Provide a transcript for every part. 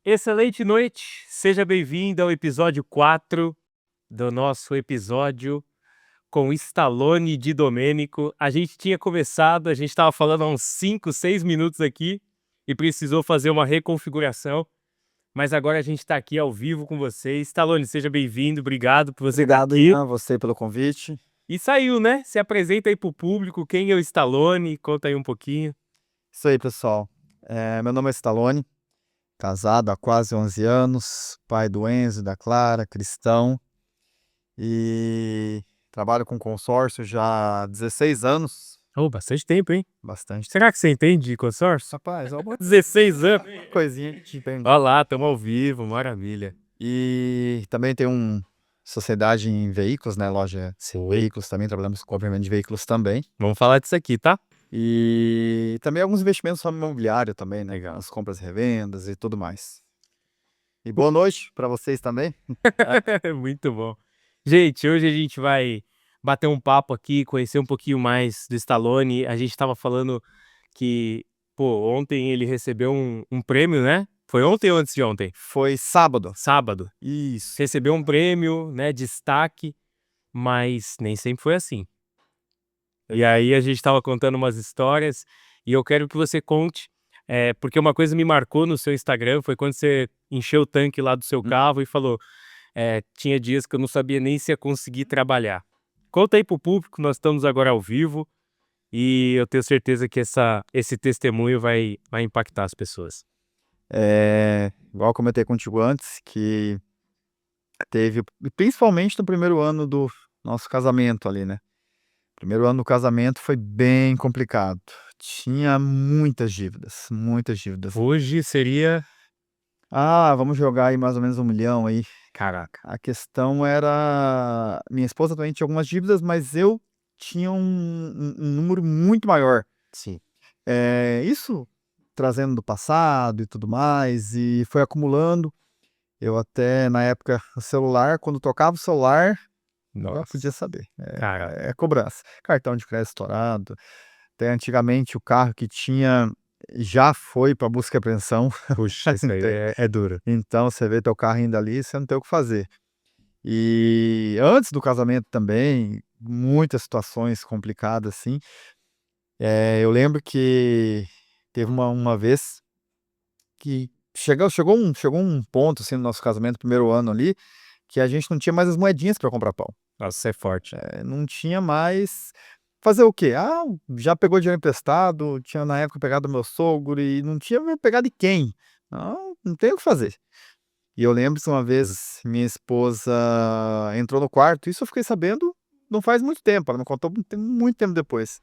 Excelente noite, seja bem-vindo ao episódio 4 do nosso episódio com Stallone de Domênico. A gente tinha começado, a gente estava falando há uns 5, 6 minutos aqui e precisou fazer uma reconfiguração, mas agora a gente está aqui ao vivo com você. Stallone, seja bem-vindo, obrigado por você estar Obrigado, aqui. Ian, você pelo convite. E saiu, né? Se apresenta aí pro público, quem é o Stallone, conta aí um pouquinho. Isso aí, pessoal. Meu nome é Stallone, casado há quase 11 anos, pai do Enzo e da Clara, cristão, e trabalho com consórcio já há 16 anos, Oh, bastante tempo, hein? bastante. Será que você entende de consórcio? Rapaz, alguma 16 anos. coisinha que tem. Olha lá, estamos ao vivo, maravilha. E também tem sociedade em veículos, né? Loja Sim. veículos também, trabalhamos com complemento de veículos também. Vamos falar disso aqui, tá? E também alguns investimentos no imobiliário também, né? Legal. As compras e revendas e tudo mais. E boa noite para vocês também. Muito bom. Gente, hoje a gente vai bater um papo aqui, conhecer um pouquinho mais do Stallone. A gente estava falando que, pô, ontem ele recebeu um prêmio, né? Foi ontem ou antes de ontem? Foi sábado. Sábado. Isso. Recebeu um prêmio, né? Destaque, mas nem sempre foi assim. E aí a gente estava contando umas histórias e eu quero que você conte, porque uma coisa me marcou no seu Instagram foi quando você encheu o tanque lá do seu carro e falou, tinha dias que eu não sabia nem se ia conseguir trabalhar. Conta aí pro público, nós estamos agora ao vivo e eu tenho certeza que esse testemunho vai impactar as pessoas. Igual eu comentei contigo antes, que teve, principalmente no primeiro ano do nosso casamento ali, né? Primeiro ano do casamento foi bem complicado. Tinha muitas dívidas, muitas dívidas. Hoje seria... Vamos jogar aí mais ou menos 1 milhão aí. Caraca. A questão era, minha esposa também tinha algumas dívidas, mas eu tinha um número muito maior. Sim. Isso trazendo do passado e tudo mais, e foi acumulando. Eu até, na época, o celular, quando tocava o celular, eu já Nossa. podia saber. Caraca. É cobrança. Cartão de crédito estourado. Até antigamente o carro que tinha já foi para busca e apreensão. Puxa, isso aí é duro. Então você vê teu carro ainda ali, você não tem o que fazer. E antes do casamento também, muitas situações complicadas assim. Eu lembro que teve uma vez que chegou um ponto, assim, no nosso casamento, primeiro ano ali, que a gente não tinha mais as moedinhas para comprar pão. Nossa, você é forte. Não tinha mais. Fazer o quê? Já pegou dinheiro emprestado, tinha na época pegado do meu sogro e não tinha mais pegar de quem? Não tem o que fazer. E eu lembro que uma vez minha esposa entrou no quarto, isso eu fiquei sabendo não faz muito tempo, ela me contou muito tempo depois.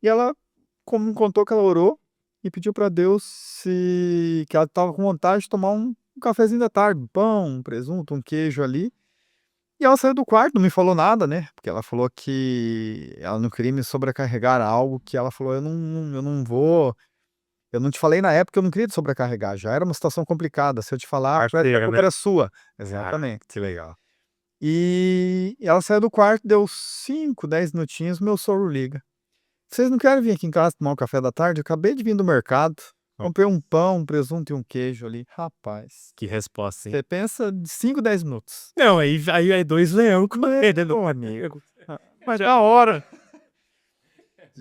E ela me contou que ela orou e pediu para Deus que ela estava com vontade de tomar um cafezinho da tarde, um pão, um presunto, um queijo ali. E ela saiu do quarto, não me falou nada, né? Porque ela falou que ela não queria me sobrecarregar algo que ela falou: eu não vou. Eu não te falei na época, eu não queria te sobrecarregar. Já era uma situação complicada. Se eu te falar, a Parceira, culpa né? era sua. Ah, Exatamente. que legal. E ela saiu do quarto, deu 5, 10 minutinhos, meu sogro liga: vocês não querem vir aqui em casa tomar um café da tarde? Eu acabei de vir do mercado, comprei um pão, um presunto e um queijo ali. Rapaz, Que resposta, hein? você pensa de 5, 10 minutos. Não, aí é 2 leão com ele, meu amigo. Mas na hora.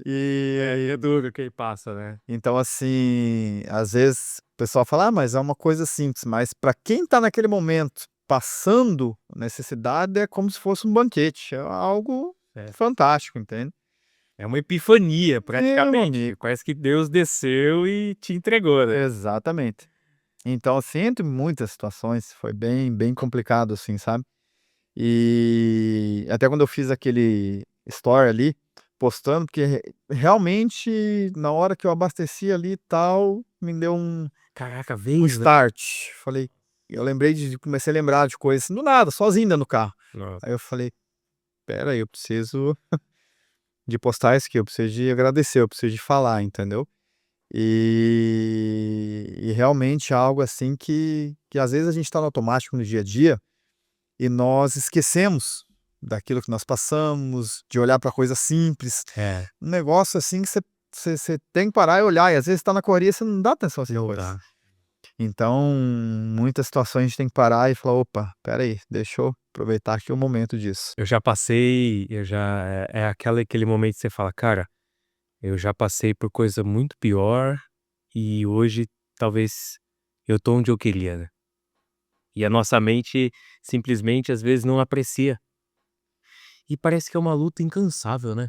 Aí é duro quem passa, né? Então, assim, às vezes o pessoal fala: mas é uma coisa simples, mas para quem tá naquele momento passando necessidade, é como se fosse um banquete, é algo É. fantástico, entende? É uma epifania, Meu praticamente. amigo. Parece que Deus desceu e te entregou, né? Exatamente. Então, assim, entre muitas situações, foi bem, bem complicado, assim, sabe? E até quando eu fiz aquele story ali, postando, porque realmente, na hora que eu abasteci ali e tal, me deu um Caraca, veio, né? start. Eu lembrei comecei a lembrar de coisas do nada, sozinho dentro do carro. Nossa. Aí eu falei: espera aí, eu preciso de postar isso aqui, eu preciso de agradecer, eu preciso de falar, entendeu? E realmente é algo assim que às vezes a gente está no automático no dia a dia e nós esquecemos daquilo que nós passamos, de olhar para coisa simples. É. Um negócio assim que você tem que parar e olhar, e às vezes está na correria, você não dá atenção a essas Não coisas. dá. Então, muitas situações a gente tem que parar e falar: "Opa, espera aí, deixa eu aproveitar aqui o momento disso". Eu já passei, é aquele momento que você fala: "Cara, eu já passei por coisa muito pior e hoje talvez eu tô onde eu queria", né. E a nossa mente simplesmente às vezes não aprecia. E parece que é uma luta incansável, né.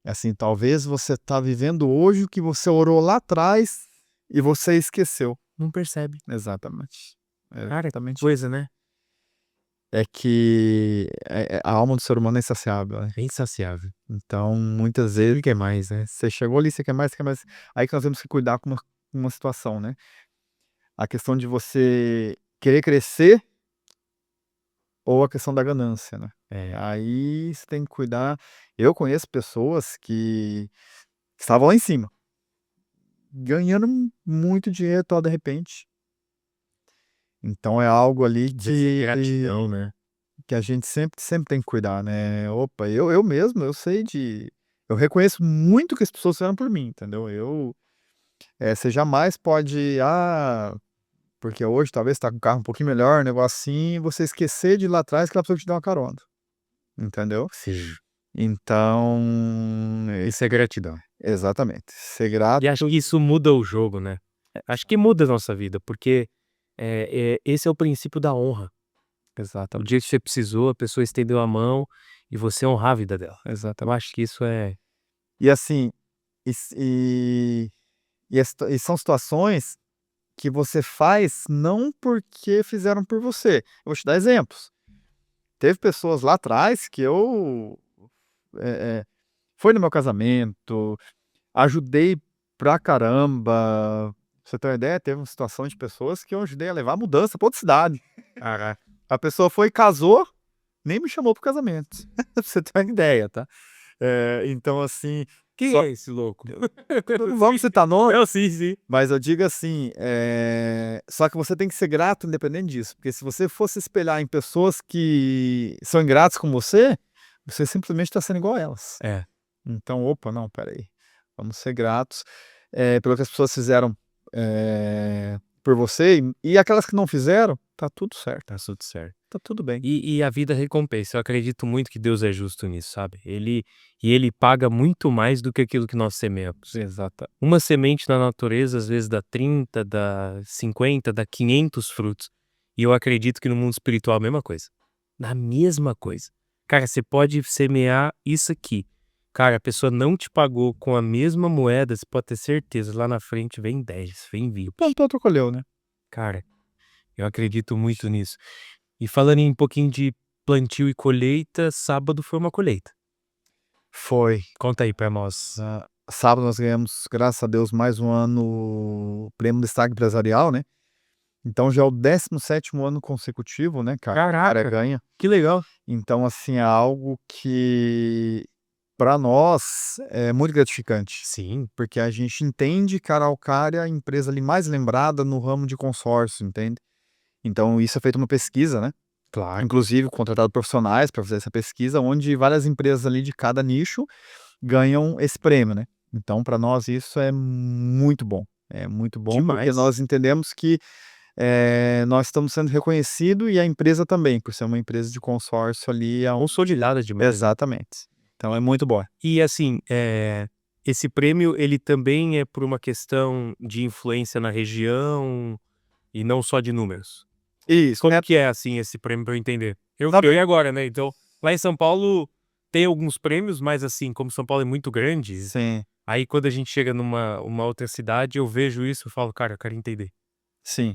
Assim, talvez você tá vivendo hoje o que você orou lá atrás e você esqueceu. Não percebe. Exatamente. Cara, que Exatamente. coisa, né. É que, a alma do ser humano é insaciável, né. É insaciável. Então, muitas vezes, Ele quer mais, né. você chegou ali, você quer mais, você quer mais. Aí que nós temos que cuidar com uma situação, né. A questão de você querer crescer ou a questão da ganância, né. É. Aí você tem que cuidar. Eu conheço pessoas que estavam lá em cima, ganhando muito dinheiro tal de repente. Então é algo ali Gratidão, né. que a gente sempre tem que cuidar, né. Opa, eu mesmo, eu reconheço muito o que as pessoas fizeram por mim, entendeu. Você jamais pode, porque hoje talvez tá com um carro um pouquinho melhor, um negócio assim, você esquecer de ir lá atrás que aquela pessoa que te deu uma carona, entendeu. Sim. Então, Isso é gratidão. exatamente, ser grato. E acho que isso muda o jogo, né. Acho que muda a nossa vida, porque, esse é o princípio da honra. O dia que Exatamente, você precisou, a pessoa estendeu a mão e você honrar a vida dela. Eu exatamente. acho que isso é E assim, e s e são situações que você faz não porque fizeram por você. Eu vou te dar exemplos. Teve pessoas lá atrás que eu, eh eh, foi no meu casamento, ajudei pra caramba. Pra você ter uma ideia, teve uma situação de pessoas que eu ajudei a levar a mudança pra outra cidade. caraca. A pessoa foi e casou, nem me chamou para o casamento. Pra você ter uma ideia, tá. Então assim, Quem só é esse louco? não vamos citar nome. Não, sim, sim. Mas eu digo assim, só que você tem que ser grato independente disso, porque se você for se espelhar em pessoas que são ingratas com você, você simplesmente está sendo igual a elas. É, Então, opa, não, espera aí, vamos ser gratos, pelo que as pessoas fizeram, por você, e aquelas que não fizeram, tá tudo certo, tá tudo certo. tá tudo bem. E a vida recompensa, eu acredito muito que Deus é justo nisso, sabe. Ele paga muito mais do que aquilo que nós semeamos. Exata Uma semente na natureza às vezes dá 30, dá 50, dá 500 frutos. E eu acredito que no mundo espiritual a mesma coisa. Na mesma coisa. Cara, você pode semear isso aqui. Cara, a pessoa não te pagou com a mesma moeda, você pode ter certeza, lá na frente vem 10, vem 20. Plantou, colheu, né. Cara, eu acredito muito nisso. E falando em um pouquinho de plantio e colheita, sábado foi uma colheita. Foi. Conta aí pra nós. Sábado nós ganhamos, graças a Deus, mais um ano o prêmio Destaque Empresarial, né. Então já é o 17º ano consecutivo, né, cara, que a área Caraca, ganha. que legal. Então, assim, é algo que para nós é muito gratificante, Sim, porque a gente entende que a Araucária é a empresa ali mais lembrada no ramo de consórcio, entende. Então isso é feito uma pesquisa, né, claro. inclusive contratado profissionais para fazer essa pesquisa, onde várias empresas ali de cada nicho ganham esse prêmio, né. Então para nós isso é muito bom, porque Demais. nós entendemos que nós estamos sendo reconhecido e a empresa também, por ser uma empresa de consórcio ali Consolidada demais. exatamente. Então é muito bom. E assim, esse prêmio ele também é por uma questão de influência na região e não só de números? Isso, Como que é, assim, esse prêmio pra eu entender? Eu na eu ia agora, né, então, lá em São Paulo tem alguns prêmios, mas assim, como São Paulo é muito grande, sim, aí quando a gente chega numa uma outra cidade, eu vejo isso, eu falo: "Cara, eu quero entender". sim.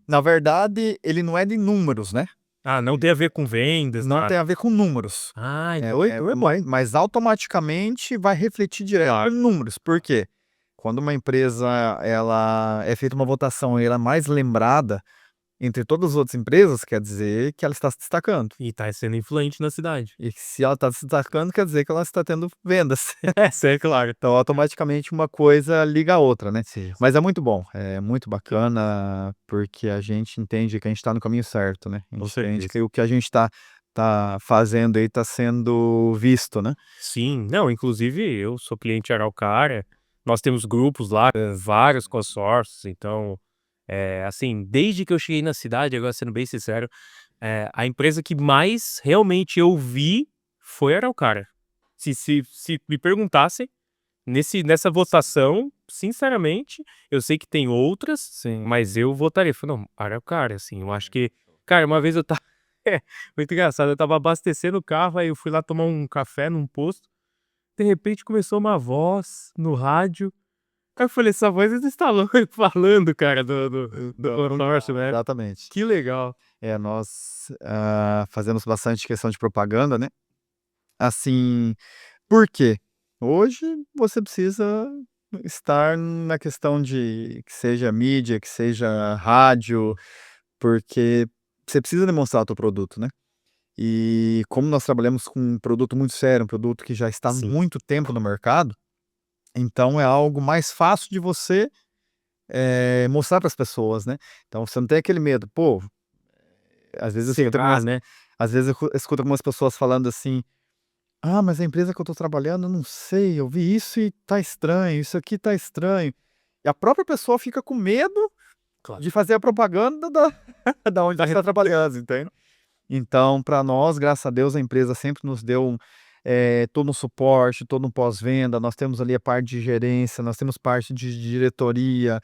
Na verdade, ele não é de números, né, Ah, não tem a ver com vendas, não tem nada. a ver com números. Ah, então então é bom, hein. Mas automaticamente vai refletir direto Claro. em números. Por quê? Quando uma empresa ela é feita uma votação e ela é mais lembrada entre todas as outras empresas, quer dizer que ela está se destacando. E tá sendo influente na cidade. E se ela está se destacando, quer dizer que ela está tendo vendas. É, isso é claro. Então, automaticamente, uma coisa liga a outra, né. Sim, Mas é muito bom, é muito bacana, porque a gente entende que a gente está no caminho certo, né. A com gente entende certeza. que o que a gente tá fazendo aí tá sendo visto, né. Sim, não, inclusive eu sou cliente Araucária, Nós temos grupos lá, vários consórcios, então, assim, desde que eu cheguei na cidade, agora sendo bem sincero, a empresa que mais realmente eu vi foi a Araucária. Se me perguntassem, nessa votação, sinceramente, eu sei que tem outras, Sim. mas eu votaria. Falei: "Não, Araucária", assim, eu acho que cara, uma vez eu estava é, muito engraçado, eu estava abastecendo o carro, aí eu fui lá tomar um café num posto, de repente começou uma voz no rádio, aí eu falei: "Essa voz ainda está falando, cara, do consórcio, né". Exatamente. Que legal. Nós, fazemos bastante questão de propaganda, né. Assim, por quê? Hoje você precisa estar na questão de que seja mídia, que seja rádio, porque você precisa demonstrar o teu produto, né. E como nós trabalhamos com um produto muito sério, um produto que já está há Sim. muito tempo no mercado, então é algo mais fácil de você, mostrar para as pessoas, né. Então você não tem aquele medo. Pô, às vezes eu escuto Será, algumas né? às vezes eu escuto algumas pessoas falando assim: "Ah, mas a empresa que eu tô trabalhando, eu não sei, eu vi isso e tá estranho, isso aqui tá estranho". E a própria pessoa fica com medo Claro. de fazer a propaganda da da onde Da está trabalhando, entende. Então, para nós, graças a Deus, a empresa sempre nos deu, todo um suporte, todo um pós-venda, nós temos ali a parte de gerência, nós temos parte de diretoria,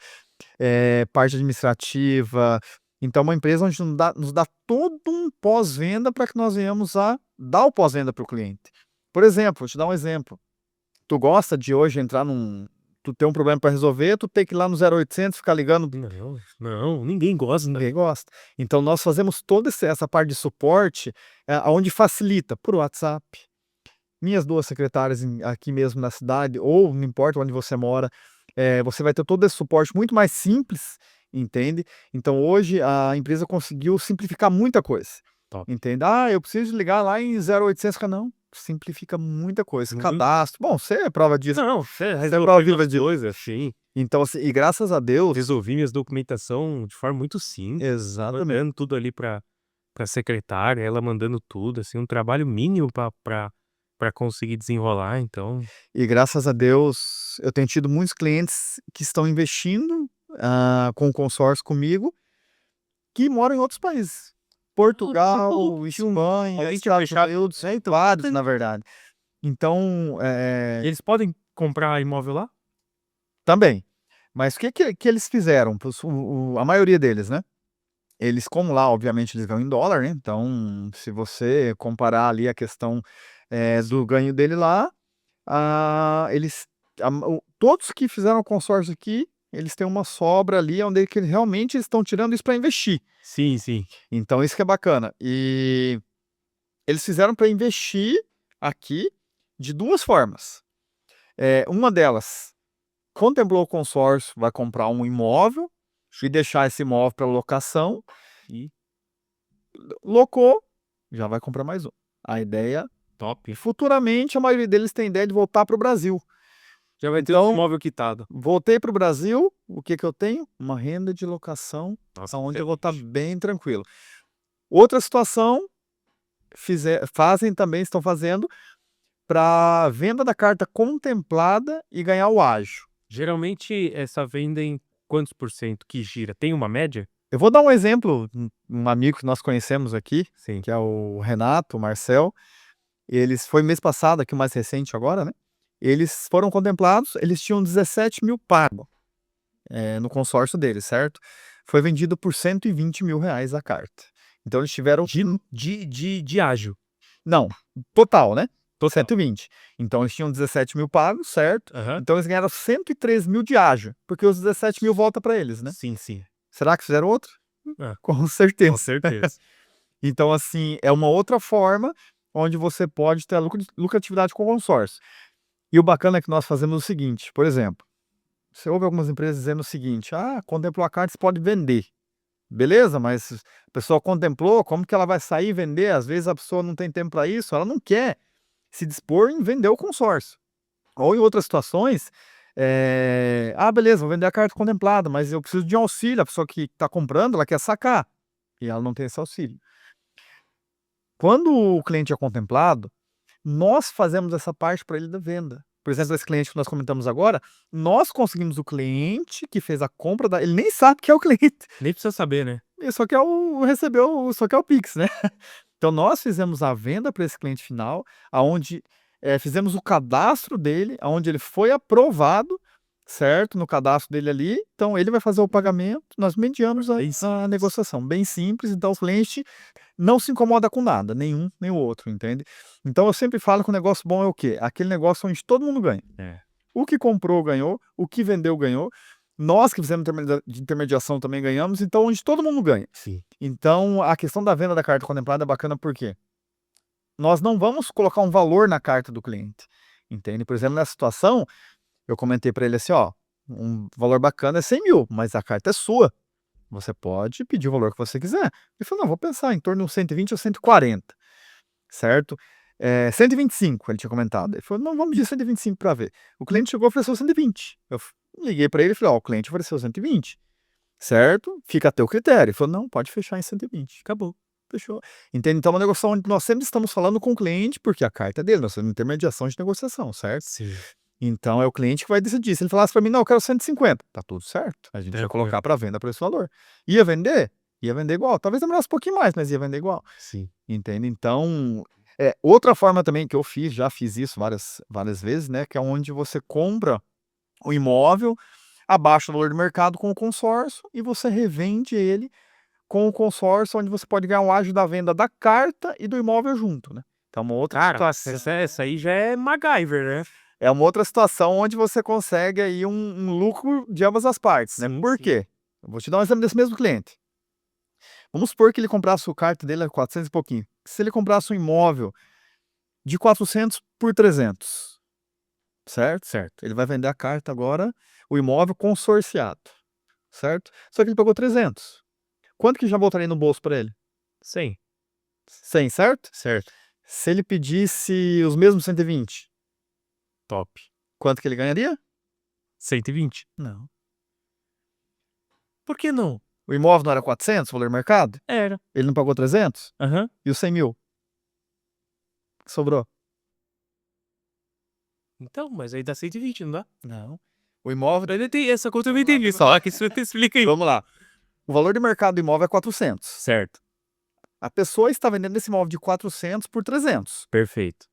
parte administrativa. Então, uma empresa onde nos dá todo um pós-venda para que nós venhamos a dar o pós-venda para o cliente. Por exemplo, vou te dar um exemplo. Tu gosta de hoje entrar tu tem um problema para resolver, tu tem que ir lá no 0800 ficar ligando. Não, não, ninguém gosta. Ninguém gosta. Então nós fazemos toda essa parte de suporte, aonde facilita por WhatsApp. Minhas 2 secretárias aqui mesmo na cidade, ou não importa onde você mora, você vai ter todo esse suporte muito mais simples, entende. Então hoje a empresa conseguiu simplificar muita coisa, Top. entende. "Ah, eu preciso ligar lá em 0800", não, simplifica muita coisa. Muito. Cadastro, bom, você é prova disso, Não, você você é prova resolveu viva as disso. coisas, sim. Então assim, e graças a Deus. Resolvi minhas documentação de forma muito simples, Exatamente. mandando tudo ali pra secretária, ela mandando tudo, assim, um trabalho mínimo pra conseguir desenrolar, então E graças a Deus, eu tenho tido muitos clientes que estão investindo, com o consórcio comigo, que moram em outros países. Portugal, Espanha, alguém tinha Estados fechado Unidos, vários na verdade. Então, e eles podem comprar imóvel lá? também. Mas o que eles fizeram? A maioria deles, né, eles como lá obviamente eles ganham em dólar, né, então se você comparar ali a questão, do ganho dele lá. Eles todos que fizeram consórcio aqui, eles têm uma sobra ali onde que realmente eles estão tirando isso para investir. Sim, sim. Então isso que é bacana. E eles fizeram para investir aqui de 2 formas. Uma delas, contemplou o consórcio, vai comprar um imóvel e deixar esse imóvel para locação, E locou, já vai comprar mais um. A ideia top. futuramente, a maioria deles tem ideia de voltar para o Brasil. Já vai ter o Então imóvel quitado. voltei para o Brasil, o que que eu tenho? Uma renda de locação, Nossa, aonde eu vou estar excelente. bem tranquilo. Outra situação, estão fazendo para venda da carta contemplada e ganhar o ágio. Geralmente essa venda em quantos por cento que gira? Tem uma média? Eu vou dar um exemplo, um amigo que nós conhecemos aqui, Sim. que é o Renato, o Marcel, eles foi mês passado, aqui o mais recente agora, né, eles foram contemplados, eles tinham 17.000 pago, no consórcio deles, certo? Foi vendido por R$ 120.000 a carta. Então eles tiveram. De ágio, Não, total, né, total. 120. Então eles tinham 17.000 pagos, certo? Aham. Então eles ganharam 113.000 de ágio, porque os 17.000 volta para eles, né. Sim, sim. Será que fizeram outro? É, Com com certeza. certeza. Então assim, é uma outra forma onde você pode ter a lucratividade com o consórcio. E o bacana é que nós fazemos o seguinte, por exemplo, você ouve algumas empresas dizendo o seguinte: "Ah, contemplou a carta, você pode vender". Beleza, mas a pessoa contemplou, como que ela vai sair e vender? Às vezes a pessoa não tem tempo para isso, ela não quer se dispor em vender o consórcio. Ou em outras situações, beleza, vou vender a carta contemplada, mas eu preciso de um auxílio, a pessoa que está comprando, ela quer sacar, e ela não tem esse auxílio. Quando o cliente é contemplado, nós fazemos essa parte para ele da venda. por exemplo, esse cliente que nós comentamos agora, nós conseguimos o cliente que fez a compra, ele nem sabe que é o cliente, Nem precisa saber, né? ele só quer só quer o Pix, né? Então nós fizemos a venda para esse cliente final, aonde fizemos o cadastro dele, aonde ele foi aprovado, certo? No cadastro dele ali, então ele vai fazer o pagamento, nós mediamos a negociação, bem simples, então o cliente não se incomoda com nada, nenhum nem o outro, entende? Então eu sempre falo que o negócio bom é o quê? Aquele negócio onde todo mundo ganha. O que comprou ganhou, o que vendeu ganhou, nós que fizemos de intermediação também ganhamos, então onde todo mundo ganha. Sim. Então a questão da venda da carta contemplada é bacana porque nós não vamos colocar um valor na carta do cliente, entende? Por exemplo, nessa situação, eu comentei para ele assim, ó, um valor bacana é 100 mil, mas a carta é sua. Você pode pedir o valor que você quiser. Ele falou, não, vou pensar em torno de uns 120 ou 140, certo? 125, ele tinha comentado. Ele falou, não, vamos de 125 para ver. O cliente chegou e ofereceu 120. Eu liguei para ele e falei, ó, o cliente ofereceu 120, certo? Fica a teu critério. Ele falou, não, pode fechar em 120. Acabou. Fechou. Entende? Então, é uma negociação onde nós sempre estamos falando com o cliente, porque a carta é dele, nós temos intermediação de negociação, certo? Sim. Então, é o cliente que vai decidir. Se ele falasse para mim, não, eu quero 150, tá tudo certo. A gente ia colocar para venda por esse valor. Ia vender? Ia vender igual. Talvez demorasse um pouquinho mais, mas ia vender igual. Sim. Entende? Então, outra forma também que eu já fiz isso várias vezes, né? Que é onde você compra o imóvel abaixo do valor do mercado com o consórcio e você revende ele com o consórcio, onde você pode ganhar um ágio da venda da carta e do imóvel junto, né? Então, uma outra situação. Essa aí já é MacGyver, né? É uma outra situação onde você consegue aí um lucro de ambas as partes, né? Sim, Por sim. quê? Eu vou te dar um exemplo desse mesmo cliente. Vamos supor que ele comprasse o carta dele a 400 e pouquinho. Se ele comprasse um imóvel de 400 por 300, certo? Certo. Ele vai vender a carta agora, o imóvel consorciado, certo? Só que ele pagou 300. Quanto que já voltaria no bolso para ele? 100. 100, certo? Certo. Se ele pedisse os mesmos 120, Top. quanto que ele ganharia? 120. Não. Por que não? O imóvel não era 400, o valor de mercado? Era. Ele não pagou 300? Aham. E os 100 mil? Que sobrou? Então, mas aí dá 120, não dá? Não. O imóvel... Ainda tem essa conta, eu não entendi. Só que isso explica aí. Vamos lá. O valor de mercado do imóvel é 400. Certo. A pessoa está vendendo esse imóvel de 400 por 300. Perfeito.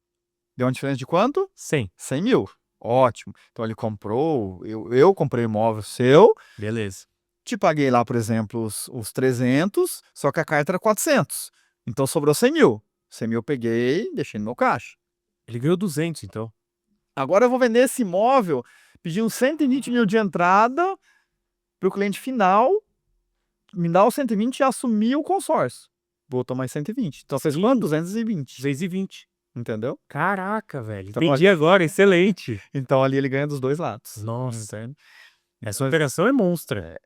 Deu uma diferença de quanto? 100. 100 mil. Ótimo. Então ele comprou, eu comprei o imóvel seu, Beleza. te paguei lá, por exemplo, os 300, só que a carta era 400. Então sobrou 100 mil. 100 mil eu peguei, deixei no meu caixa. Ele ganhou 200, então. Agora eu vou vender esse imóvel, pedir uns 120 mil de entrada para o cliente final, me dá os 120 e assumir o consórcio. Botou mais 120. Então fez Sim. quanto? 220. 220. Entendeu? Caraca, velho. Então, Entendi agora, excelente. Então ali ele ganha dos dois lados. Nossa. Entende? Essa operação é monstra.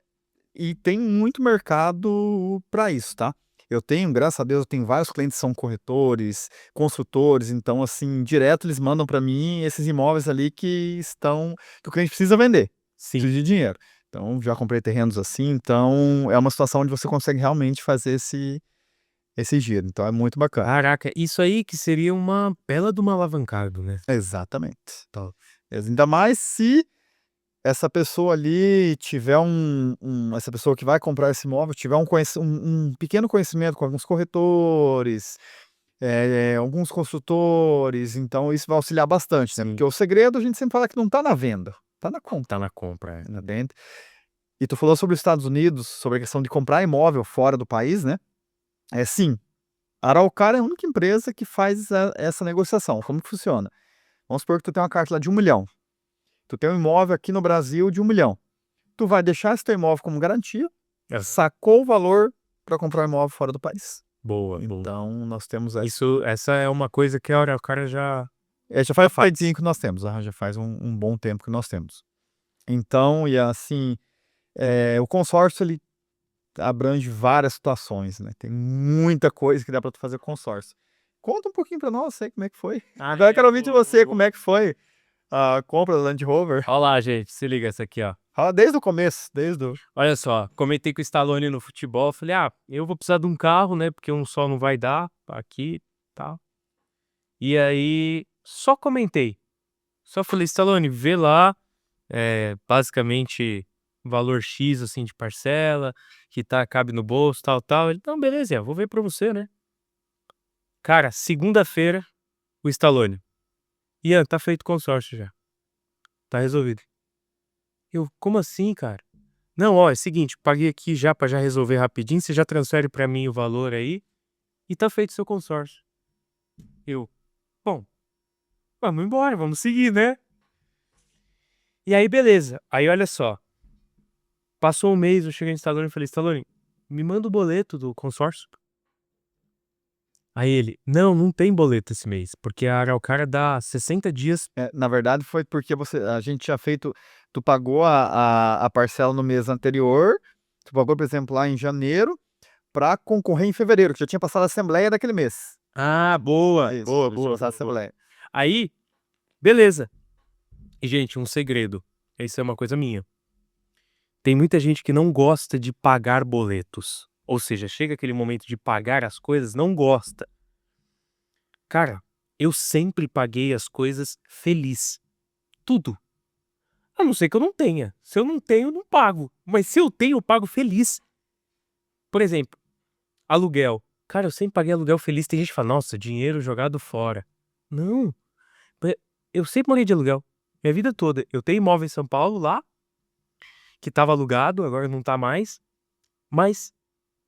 E tem muito mercado para isso, tá? Eu tenho, graças a Deus, eu tenho vários clientes que são corretores, construtores, então assim, direto eles mandam para mim esses imóveis ali que o cliente precisa vender, Sim. precisa de dinheiro. Então já comprei terrenos assim, então é uma situação onde você consegue realmente fazer esse giro, então é muito bacana. Caraca, isso aí que seria uma bela de uma alavancado, né? Exatamente. Então, ainda mais se essa pessoa ali tiver essa pessoa que vai comprar esse imóvel tiver um pequeno conhecimento com alguns corretores, alguns consultores, então isso vai auxiliar bastante, né? Sim. Porque o segredo a gente sempre fala que não tá na venda, tá na compra, Tá na compra. né, dentro. E tu falou sobre os Estados Unidos, sobre a questão de comprar imóvel fora do país, né? Sim, a Araucária é a única empresa que faz essa negociação. Como que funciona? Vamos supor que tu tem uma carta lá de 1 milhão. Tu tem um imóvel aqui no Brasil de 1 milhão. Tu vai deixar esse teu imóvel como garantia, sacou o valor para comprar um imóvel fora do país. Boa, boa. Então, nós temos Essa é uma coisa que o cara já... já faz um tempinho que nós temos, já faz um bom tempo que nós temos. Então, e assim, o consórcio, ele abrange várias situações, né? Tem muita coisa que dá para tu fazer consórcio. Conta um pouquinho para nós, sei como é que foi. Agora eu quero ouvir de você, como é que foi a compra da Land Rover. Olha lá, gente, se liga essa aqui, ó. Desde o começo, Olha só, comentei com o Stallone no futebol, falei, eu vou precisar de um carro, né, porque um só não vai dar aqui, tal. E aí, só comentei. Só falei, Stallone, vê lá, basicamente, valor X, assim, de parcela, que cabe no bolso, tal, tal. Ele, não, beleza, Ian, vou ver pra você, né? Cara, segunda-feira, o Stallone. Ian, tá feito o consórcio já. Tá resolvido. Eu, como assim, cara? Não, ó, é o seguinte, paguei aqui já pra já resolver rapidinho, você já transfere pra mim o valor aí e tá feito seu consórcio. Eu, bom, vamos embora, vamos seguir, né? E aí, beleza. Aí, olha só. Passou um mês, eu cheguei no Stallone e falei, Stallone, me manda o boleto do consórcio. Aí ele, não tem boleto esse mês, porque a Araucária dá 60 dias. Na verdade foi porque a gente tinha feito, tu pagou a parcela no mês anterior, tu pagou, por exemplo, lá em janeiro, para concorrer em fevereiro, que já tinha passado a assembleia daquele mês. Ah, boa, Isso, boa, já tinha boa, passado a boa, boa. assembleia. Aí, beleza. E, gente, um segredo. Isso é uma coisa minha. Tem muita gente que não gosta de pagar boletos. Ou seja, chega aquele momento de pagar as coisas, não gosta. Cara, eu sempre paguei as coisas feliz. Tudo. A não ser que eu não tenha. Se eu não tenho, eu não pago. Mas se eu tenho, eu pago feliz. Por exemplo, aluguel. Cara, eu sempre paguei aluguel feliz. Tem gente que fala, nossa, dinheiro jogado fora. Não. Eu sempre morei de aluguel. Minha vida toda. Eu tenho imóvel em São Paulo lá, que tava alugado, agora não tá mais. Mas,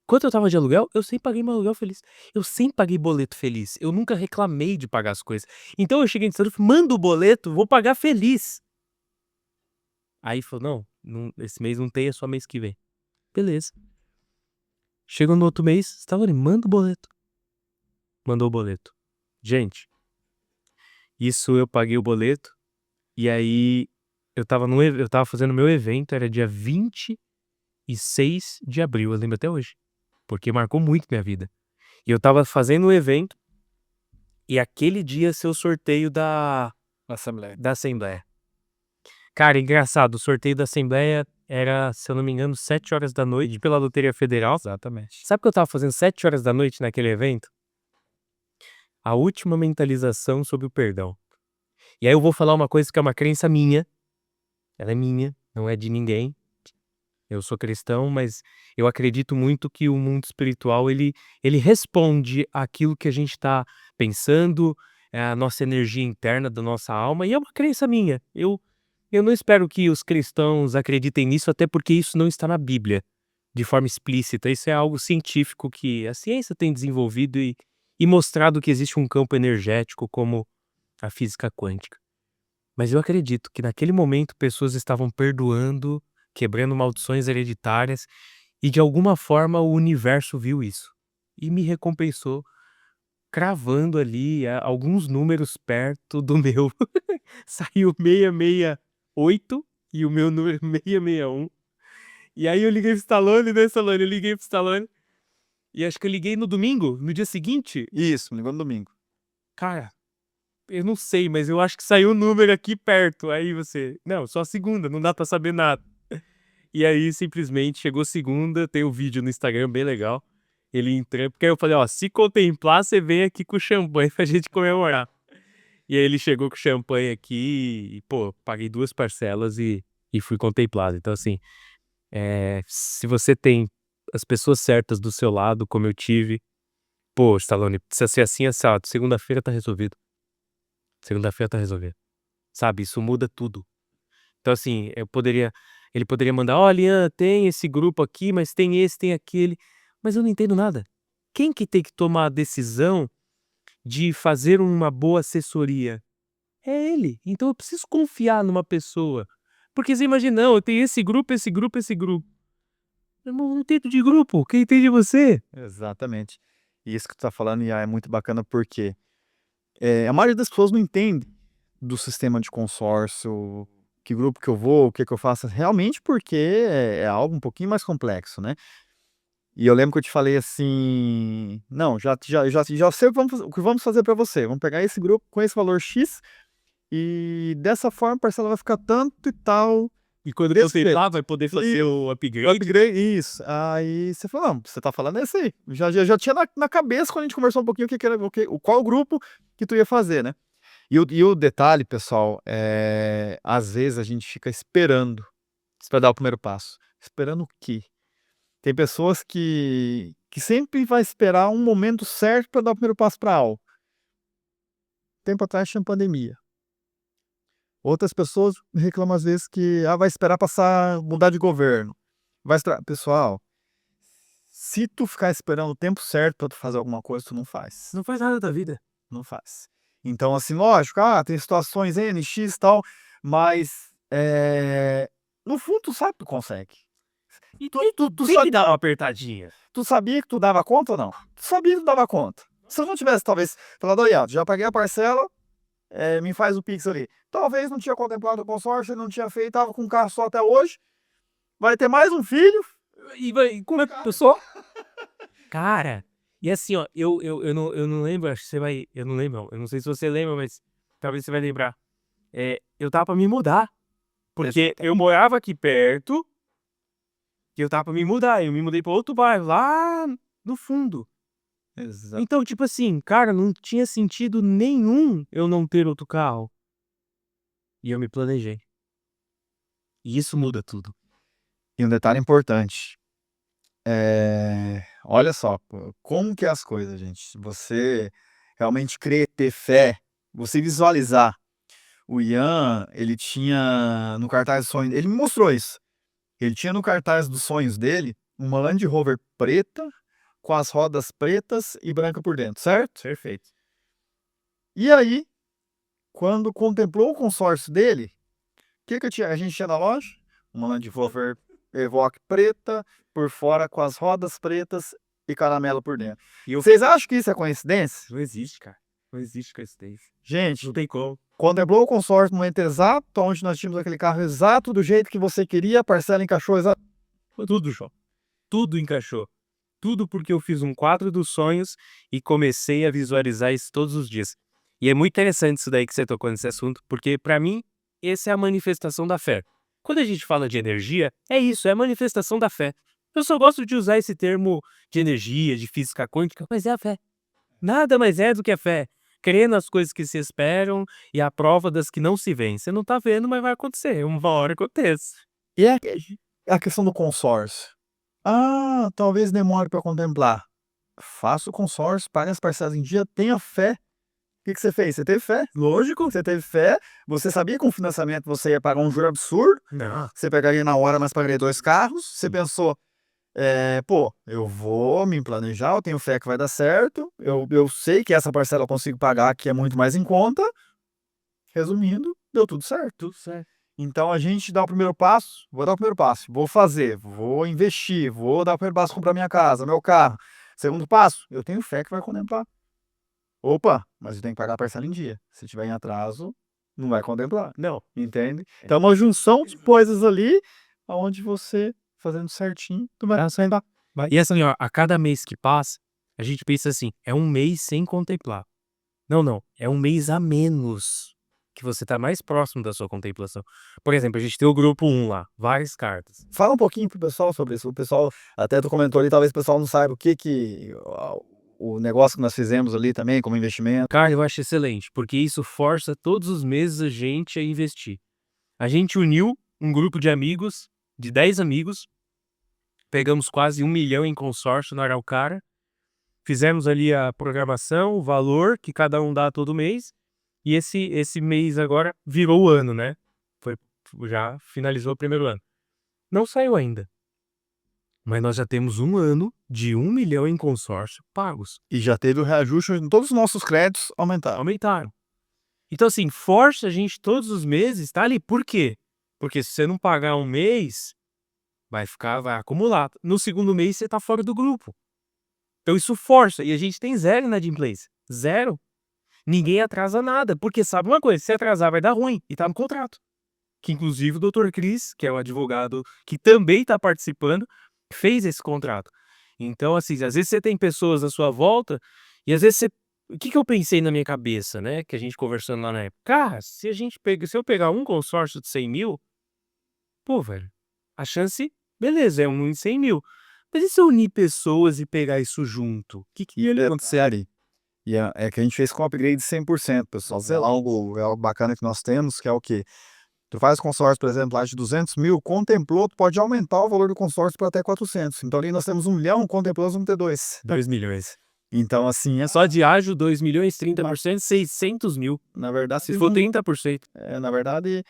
quando eu tava de aluguel, eu sempre paguei meu aluguel feliz. Eu sempre paguei boleto feliz. Eu nunca reclamei de pagar as coisas. Então eu cheguei no estado e falei, manda o boleto, vou pagar feliz. Aí falou, não, esse mês não tem, é só mês que vem. Beleza. Chegou no outro mês, Stallone, manda o boleto. Mandou o boleto. Gente, isso eu paguei o boleto, e aí eu tava fazendo meu evento, era dia 26 de abril, eu lembro até hoje, porque marcou muito minha vida. E eu tava fazendo um evento, e aquele dia ia ser o sorteio da Assembleia. Cara, engraçado, o sorteio da Assembleia era, se eu não me engano, 7 horas da noite pela Loteria Federal. Exatamente. Sabe o que eu tava fazendo 7 horas da noite naquele evento? A última mentalização sobre o perdão. E aí eu vou falar uma coisa que é uma crença minha. Ela é minha, não é de ninguém. Eu sou cristão, mas eu acredito muito que o mundo espiritual, ele responde àquilo que a gente está pensando, é a nossa energia interna da nossa alma, e é uma crença minha. Eu não espero que os cristãos acreditem nisso, até porque isso não está na Bíblia, de forma explícita. Isso é algo científico que a ciência tem desenvolvido e mostrado que existe um campo energético como a física quântica. Mas eu acredito que naquele momento pessoas estavam perdoando, quebrando maldições hereditárias, e de alguma forma o universo viu isso e me recompensou cravando ali alguns números perto do meu. Saiu 668 e o meu número 661. E aí eu liguei pro Stallone, né, Stallone? Eu liguei pro Stallone. E acho que eu liguei no domingo, no dia seguinte. Isso, me ligou no domingo. Cara, eu não sei, mas eu acho que saiu um número aqui perto. Aí você, não, só segunda, não dá pra saber nada. E aí simplesmente chegou segunda, tem um vídeo no Instagram bem legal. Ele entrando, porque aí eu falei, ó, se contemplar, você vem aqui com champanhe pra gente comemorar. E aí ele chegou com champanhe aqui e, pô, paguei 2 parcelas e fui contemplado. Então, assim, se você tem as pessoas certas do seu lado, como eu tive, pô, Stallone, precisa ser assim, assado. Segunda-feira tá resolvido. Segunda-feira tá resolvido. Sabe, isso muda tudo. Então, assim, ele poderia mandar, olha, Ian, tem esse grupo aqui, mas tem esse, tem aquele. Mas eu não entendo nada. Quem que tem que tomar a decisão de fazer uma boa assessoria? É ele. Então eu preciso confiar numa pessoa. Porque você imagina, não, eu tenho esse grupo, esse grupo, esse grupo. Eu não entendo de grupo, quem entende é você. Exatamente. E isso que tu tá falando, Iá, é muito bacana porque a maioria das pessoas não entende do sistema de consórcio, que grupo que eu vou, o que eu faço, realmente porque é algo um pouquinho mais complexo, né? E eu lembro que eu te falei assim, não, já sei o que vamos fazer para você. Vamos pegar esse grupo com esse valor X e dessa forma a parcela vai ficar tanto e tal. E quando Desse você jeito. lá, vai poder fazer o upgrade. Upgrade, isso. Aí você falou, não, você tá falando esse aí. Já tinha na cabeça quando a gente conversou um pouquinho qual o grupo que tu ia fazer, né? E o detalhe, pessoal, às vezes a gente fica esperando pra dar o primeiro passo. Esperando o quê? Tem pessoas que sempre vai esperar um momento certo para dar o primeiro passo para algo. Tempo atrás tinha pandemia. Outras pessoas reclamam às vezes que vai esperar passar, mudar de governo. Vai esperar. Pessoal, se tu ficar esperando o tempo certo para tu fazer alguma coisa, tu não faz. Não faz nada da vida. Não faz. Então, assim, lógico, tem situações N, X e tal, mas no fundo tu sabe que tu consegue. E Tu tem que dar uma apertadinha. Tu sabia que tu dava conta ou não? Tu sabia que tu dava conta. Se eu não tivesse, talvez, falado, olha, já paguei a parcela, me faz o Pix ali. Talvez não tinha contemplado o consórcio, não tinha feito, tava com um carro só até hoje. Vai ter mais um filho. E como é que a pessoa... Cara, e assim, ó, eu não lembro, acho que você vai... Eu não lembro, eu não sei se você lembra, mas talvez você vai lembrar. Eu tava pra me mudar, porque eu morava aqui perto, e eu tava pra me mudar, eu me mudei pra outro bairro, lá no fundo. Exato. Então, tipo assim, cara, não tinha sentido nenhum eu não ter outro carro. E eu me planejei. E isso muda tudo. E um detalhe importante. Olha só, como que é as coisas, gente. Você realmente crer, ter fé, você visualizar. O Ian, ele tinha no cartaz do sonho, ele me mostrou isso. Ele tinha no cartaz dos sonhos dele uma Land Rover preta, com as rodas pretas e branca por dentro, certo? Perfeito. E aí, quando contemplou o consórcio dele, o que a gente tinha na loja? Uma Land Rover Evoque preta, por fora com as rodas pretas e caramelo por dentro. E vocês acham que isso é coincidência? Não existe, cara. Não existe coincidência. Gente, Não tem como. contemplou o consórcio no momento exato, onde nós tínhamos aquele carro exato, do jeito que você queria, a parcela encaixou exato. Tudo, João. Tudo encaixou. Tudo porque eu fiz um quadro dos sonhos e comecei a visualizar isso todos os dias. E é muito interessante isso daí que você tocou nesse assunto, porque pra mim, essa é a manifestação da fé. Quando a gente fala de energia, é isso, é a manifestação da fé. Eu só gosto de usar esse termo de energia, de física quântica, mas é a fé. Nada mais é do que a fé. Crer nas coisas que se esperam e a prova das que não se veem. Você não tá vendo, mas vai acontecer. Uma hora acontece. E é a questão do consórcio. Talvez demore para contemplar. Faça o consórcio, pague as parcelas em dia, tenha fé. O que você fez? Você teve fé? Lógico. Você teve fé, você sabia que com o financiamento você ia pagar um juro absurdo, Não. você pegaria na hora, mas pagaria 2 carros, você pensou, eu vou me planejar, eu tenho fé que vai dar certo, eu sei que essa parcela eu consigo pagar, que é muito mais em conta. Resumindo, deu tudo certo. Tudo certo. Então a gente dá o primeiro passo, vou dar o primeiro passo, vou fazer, vou investir, vou dar o primeiro passo, comprar minha casa, meu carro. Segundo passo, eu tenho fé que vai contemplar. Opa, mas eu tenho que pagar a parcela em dia. Se tiver em atraso, não vai contemplar. Não. Entende? Então é uma junção de coisas ali, onde você, fazendo certinho, tu vai contemplar. E assim, ó, a cada mês que passa, a gente pensa assim, é um mês sem contemplar. Não, não, é um mês a menos que você tá mais próximo da sua contemplação. Por exemplo, a gente tem o grupo 1 lá, várias cartas. Fala um pouquinho pro pessoal sobre isso. O pessoal, até tu comentou ali, talvez o pessoal não saiba o negócio que nós fizemos ali também, como investimento. Cara, eu acho excelente, porque isso força todos os meses a gente a investir. A gente uniu um grupo de amigos, de 10 amigos, pegamos quase 1 milhão em consórcio na Araucária, fizemos ali a programação, o valor que cada um dá todo mês, e esse mês agora virou o ano, né? Já finalizou o primeiro ano. Não saiu ainda. Mas nós já temos 1 ano de 1 milhão em consórcio pagos. E já teve o reajuste, todos os nossos créditos aumentaram. Aumentaram. Então, assim, força a gente todos os meses, tá ali. Por quê? Porque se você não pagar um mês, vai acumular. No segundo mês, você tá fora do grupo. Então, isso força. E a gente tem zero inadimplência. Zero. Ninguém atrasa nada. Porque sabe uma coisa, se atrasar vai dar ruim. E tá no contrato. Que inclusive o Dr. Cris, que é o advogado que também está participando, fez esse contrato. Então, assim, às vezes você tem pessoas à sua volta e às vezes você... O que eu pensei na minha cabeça, né? Que a gente conversando lá na época. Cara, se eu pegar um consórcio de 100 mil, pô, velho, a chance, beleza, é 1 em 100 mil. Mas e se eu unir pessoas e pegar isso junto? O que ia acontecer ali? E é que a gente fez com upgrade de 100%, pessoal. É algo bacana que nós temos, que é o quê? Tu faz consórcio, por exemplo, lá de 200 mil, contemplou, tu pode aumentar o valor do consórcio para até 400. Então ali nós temos 1 milhão, contemplou, nós vamos ter 2. 2 milhões. Então assim, Só de ágio, 2 milhões, 30%, 600 mil. na verdade, Se for 30%. na verdade,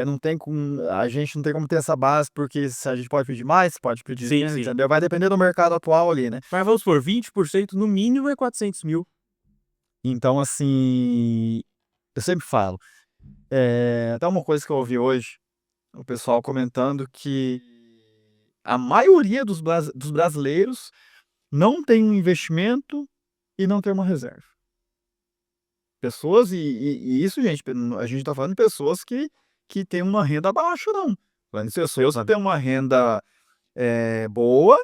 não tem como, a gente não tem como ter essa base, porque se a gente pode pedir mais, pode pedir Sim, menos, sim. entendeu? Vai depender do mercado atual ali, né? Mas vamos supor, 20% no mínimo é 400 mil. Então, assim, eu sempre falo, até uma coisa que eu ouvi hoje, o pessoal comentando que a maioria dos brasileiros não tem um investimento e não tem uma reserva. Pessoas, e isso, gente, a gente tá falando de pessoas que têm uma renda baixa, não. Falando de pessoas que têm uma renda boa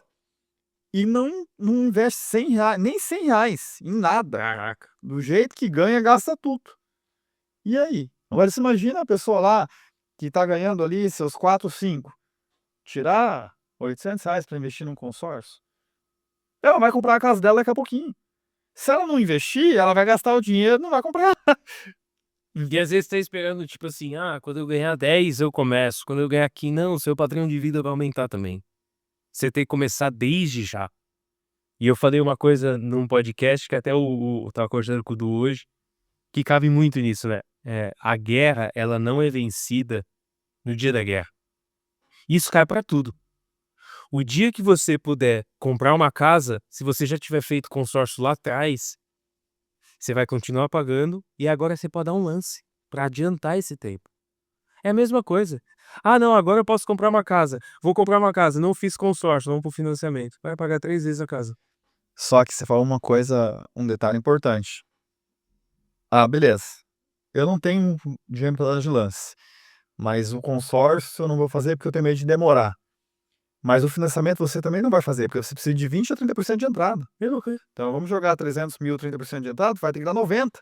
e não investe 100 reais, nem 100 reais em nada. Caraca. Do jeito que ganha, gasta tudo. E aí? Agora você imagina a pessoa lá que tá ganhando ali seus 4, 5, tirar 800 reais para investir num consórcio. Ela vai comprar a casa dela daqui a pouquinho. Se ela não investir, ela vai gastar o dinheiro e não vai comprar. E às vezes tá esperando, tipo assim, quando eu ganhar 10 eu começo. Quando eu ganhar 15, não, seu padrão de vida vai aumentar também. Você tem que começar desde já. E eu falei uma coisa num podcast que até eu tava conversando com o Du hoje, que cabe muito nisso, né? A guerra, ela não é vencida no dia da guerra. Isso cai pra tudo. O dia que você puder comprar uma casa, se você já tiver feito consórcio lá atrás, você vai continuar pagando e agora você pode dar um lance pra adiantar esse tempo. É a mesma coisa. Não, agora eu posso comprar uma casa. Vou comprar uma casa, não fiz consórcio, vamos pro financiamento. Vai pagar 3 vezes a casa. Só que você falou uma coisa, um detalhe importante. Beleza. Eu não tenho dinheiro para dar de lance, mas o consórcio eu não vou fazer porque eu tenho medo de demorar. Mas o financiamento você também não vai fazer, porque você precisa de 20 a 30% de entrada. Mesma coisa. Então vamos jogar 300 mil, 30% de entrada, vai ter que dar 90.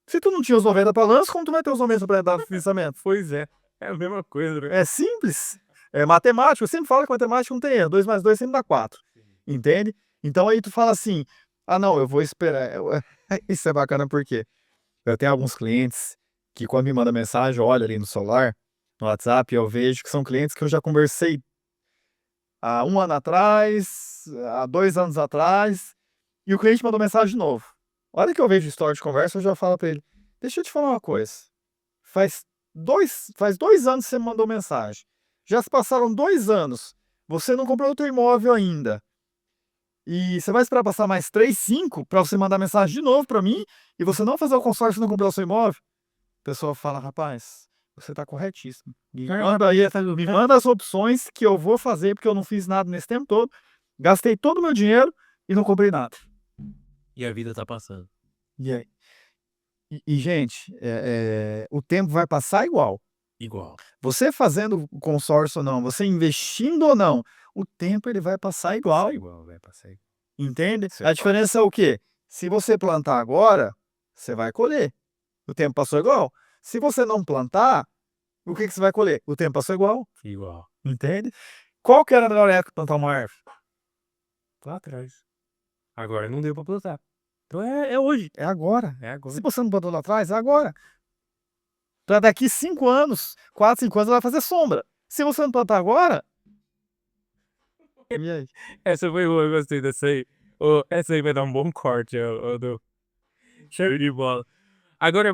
Se tu não tinha os 90 para lance, como tu vai ter os 90 para entrar no financiamento? Pois é. É a mesma coisa, né? É simples. É matemático. Eu sempre falo que matemática não tem erro. 2 mais 2 sempre dá 4. Entende? Então aí tu fala assim, não, eu vou esperar. Isso é bacana porque eu tenho alguns clientes que quando me mandam mensagem, olha ali no celular, no WhatsApp, eu vejo que são clientes que eu já conversei há 1 ano atrás, há 2 anos atrás, e o cliente mandou mensagem de novo. A hora que eu vejo história de conversa, eu já falo para ele, deixa eu te falar uma coisa, faz 2 anos que você me mandou mensagem, já se passaram 2 anos, você não comprou o teu imóvel ainda, e você vai esperar passar mais 3, 5 para você mandar mensagem de novo para mim, e você não fazer o consórcio e não comprar o seu imóvel? A pessoa fala, rapaz, você está corretíssimo. Me manda as opções que eu vou fazer, porque eu não fiz nada nesse tempo todo. Gastei todo o meu dinheiro e não comprei nada. E a vida tá passando. E aí? Gente, o tempo vai passar igual. Igual. Você fazendo o consórcio ou não, você investindo ou não, o tempo ele vai passar igual. Igual, vai passar igual. Entende? Isso é A diferença é o quê? Se você plantar agora, você vai colher. O tempo passou igual. Se você não plantar, o que você vai colher? O tempo passou igual. Igual. Entende? Qual que era a melhor época para plantar uma árvore? Lá atrás. Agora não deu pra plantar. Então é hoje. É agora. É agora. Se você não plantou lá atrás, é agora. Para daqui 5 anos, 4, 5 anos, ela vai fazer sombra. Se você não plantar agora... E aí? Essa foi boa, eu gostei dessa aí. Essa aí vai dar um bom corte, Du. Show de bola. Agora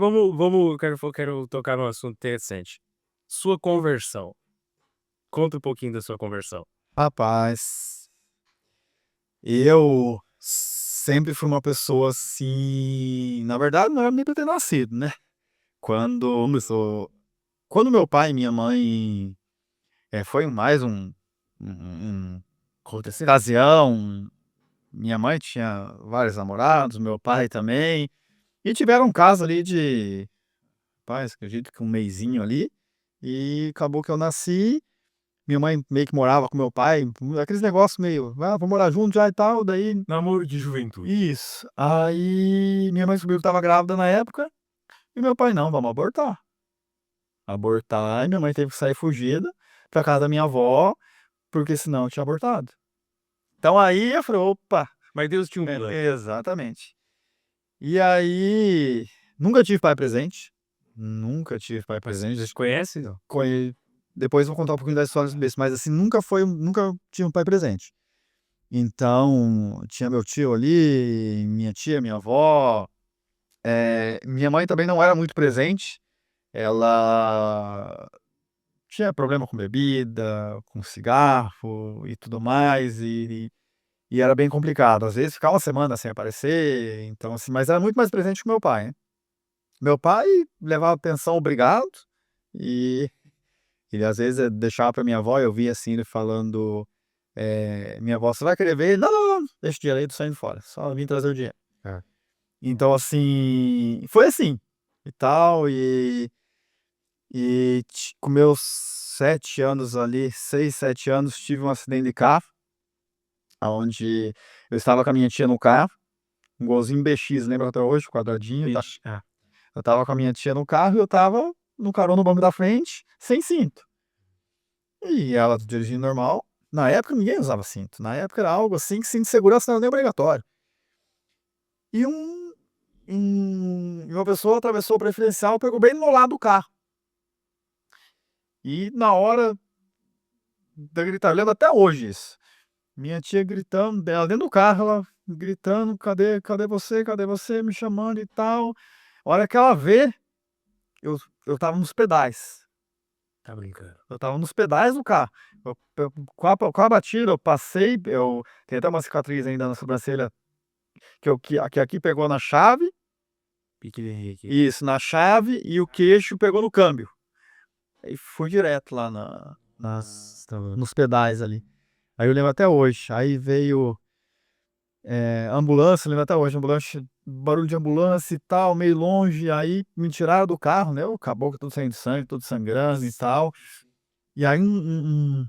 quero tocar num assunto interessante. Sua conversão. Conta um pouquinho da sua conversão. Rapaz, eu sempre fui uma pessoa assim... Na verdade, não era nem para ter nascido, né? Quando meu pai e minha mãe... foi mais um ocasião. Minha mãe tinha vários namorados, meu pai também. E tiveram um caso ali de... Rapaz, acredito que um mesinho ali. E acabou que eu nasci. Minha mãe meio que morava com meu pai. Aqueles negócios meio... vou morar junto já e tal. Daí... Namoro de juventude. Isso. Aí minha mãe descobriu que estava grávida na época. E meu pai, não, vamos abortar. Abortar. E minha mãe teve que sair fugida pra casa da minha avó. Porque senão eu tinha abortado. Então aí eu falei, opa. Mas Deus tinha um plano. Exatamente. E aí, nunca tive pai presente. Nunca tive pai presente. Vocês conhecem, não? Depois eu vou contar um pouquinho da história desse, mas assim, nunca tive um pai presente. Então, tinha meu tio ali, minha tia, minha avó. Minha mãe também não era muito presente. Ela tinha problema com bebida, com cigarro e tudo mais, e era bem complicado. Às vezes ficava uma semana sem aparecer, então assim, mas era muito mais presente que meu pai, né. Meu pai levava pensão obrigado, e ele às vezes, deixava pra minha avó, eu via assim ele falando, minha avó: "Você vai querer ver?" "Não, não, não, deixa o dinheiro aí, tô saindo fora, só vim trazer o dinheiro". É. Então assim, foi assim, e tal, com meus 7 anos ali, 6, 7 anos, tive um acidente de carro, aonde eu estava com a minha tia no carro, um Golzinho BX, lembro até hoje, quadradinho, tá. Ixi, é. Eu estava com a minha tia no carro e eu estava no carona no banco da frente, sem cinto. E ela dirigindo normal. Na época ninguém usava cinto, na época era algo assim que cinto de segurança não era nem obrigatório. E uma pessoa atravessou o preferencial, pegou bem no lado do carro. E na hora de gritar, eu lembro até hoje isso. Minha tia gritando, ela dentro do carro, ela gritando: "Cadê você? Cadê você?", me chamando e tal. A hora que ela vê, eu eu estava nos pedais. Tá brincando. Eu estava nos pedais do carro. Com a batida, eu passei, eu tenho até uma cicatriz ainda na sobrancelha, que aqui pegou na chave, Pequenininho aqui. isso, na chave, e o queixo pegou no câmbio. Aí fui direto lá Nossa, tá louco. nos pedais ali. Aí eu lembro até hoje. Aí veio, ambulância, lembro até hoje, ambulância, barulho de ambulância e tal, meio longe, aí me tiraram do carro, né, o caboclo todo saindo sangue, todo sangrando e tal. E aí um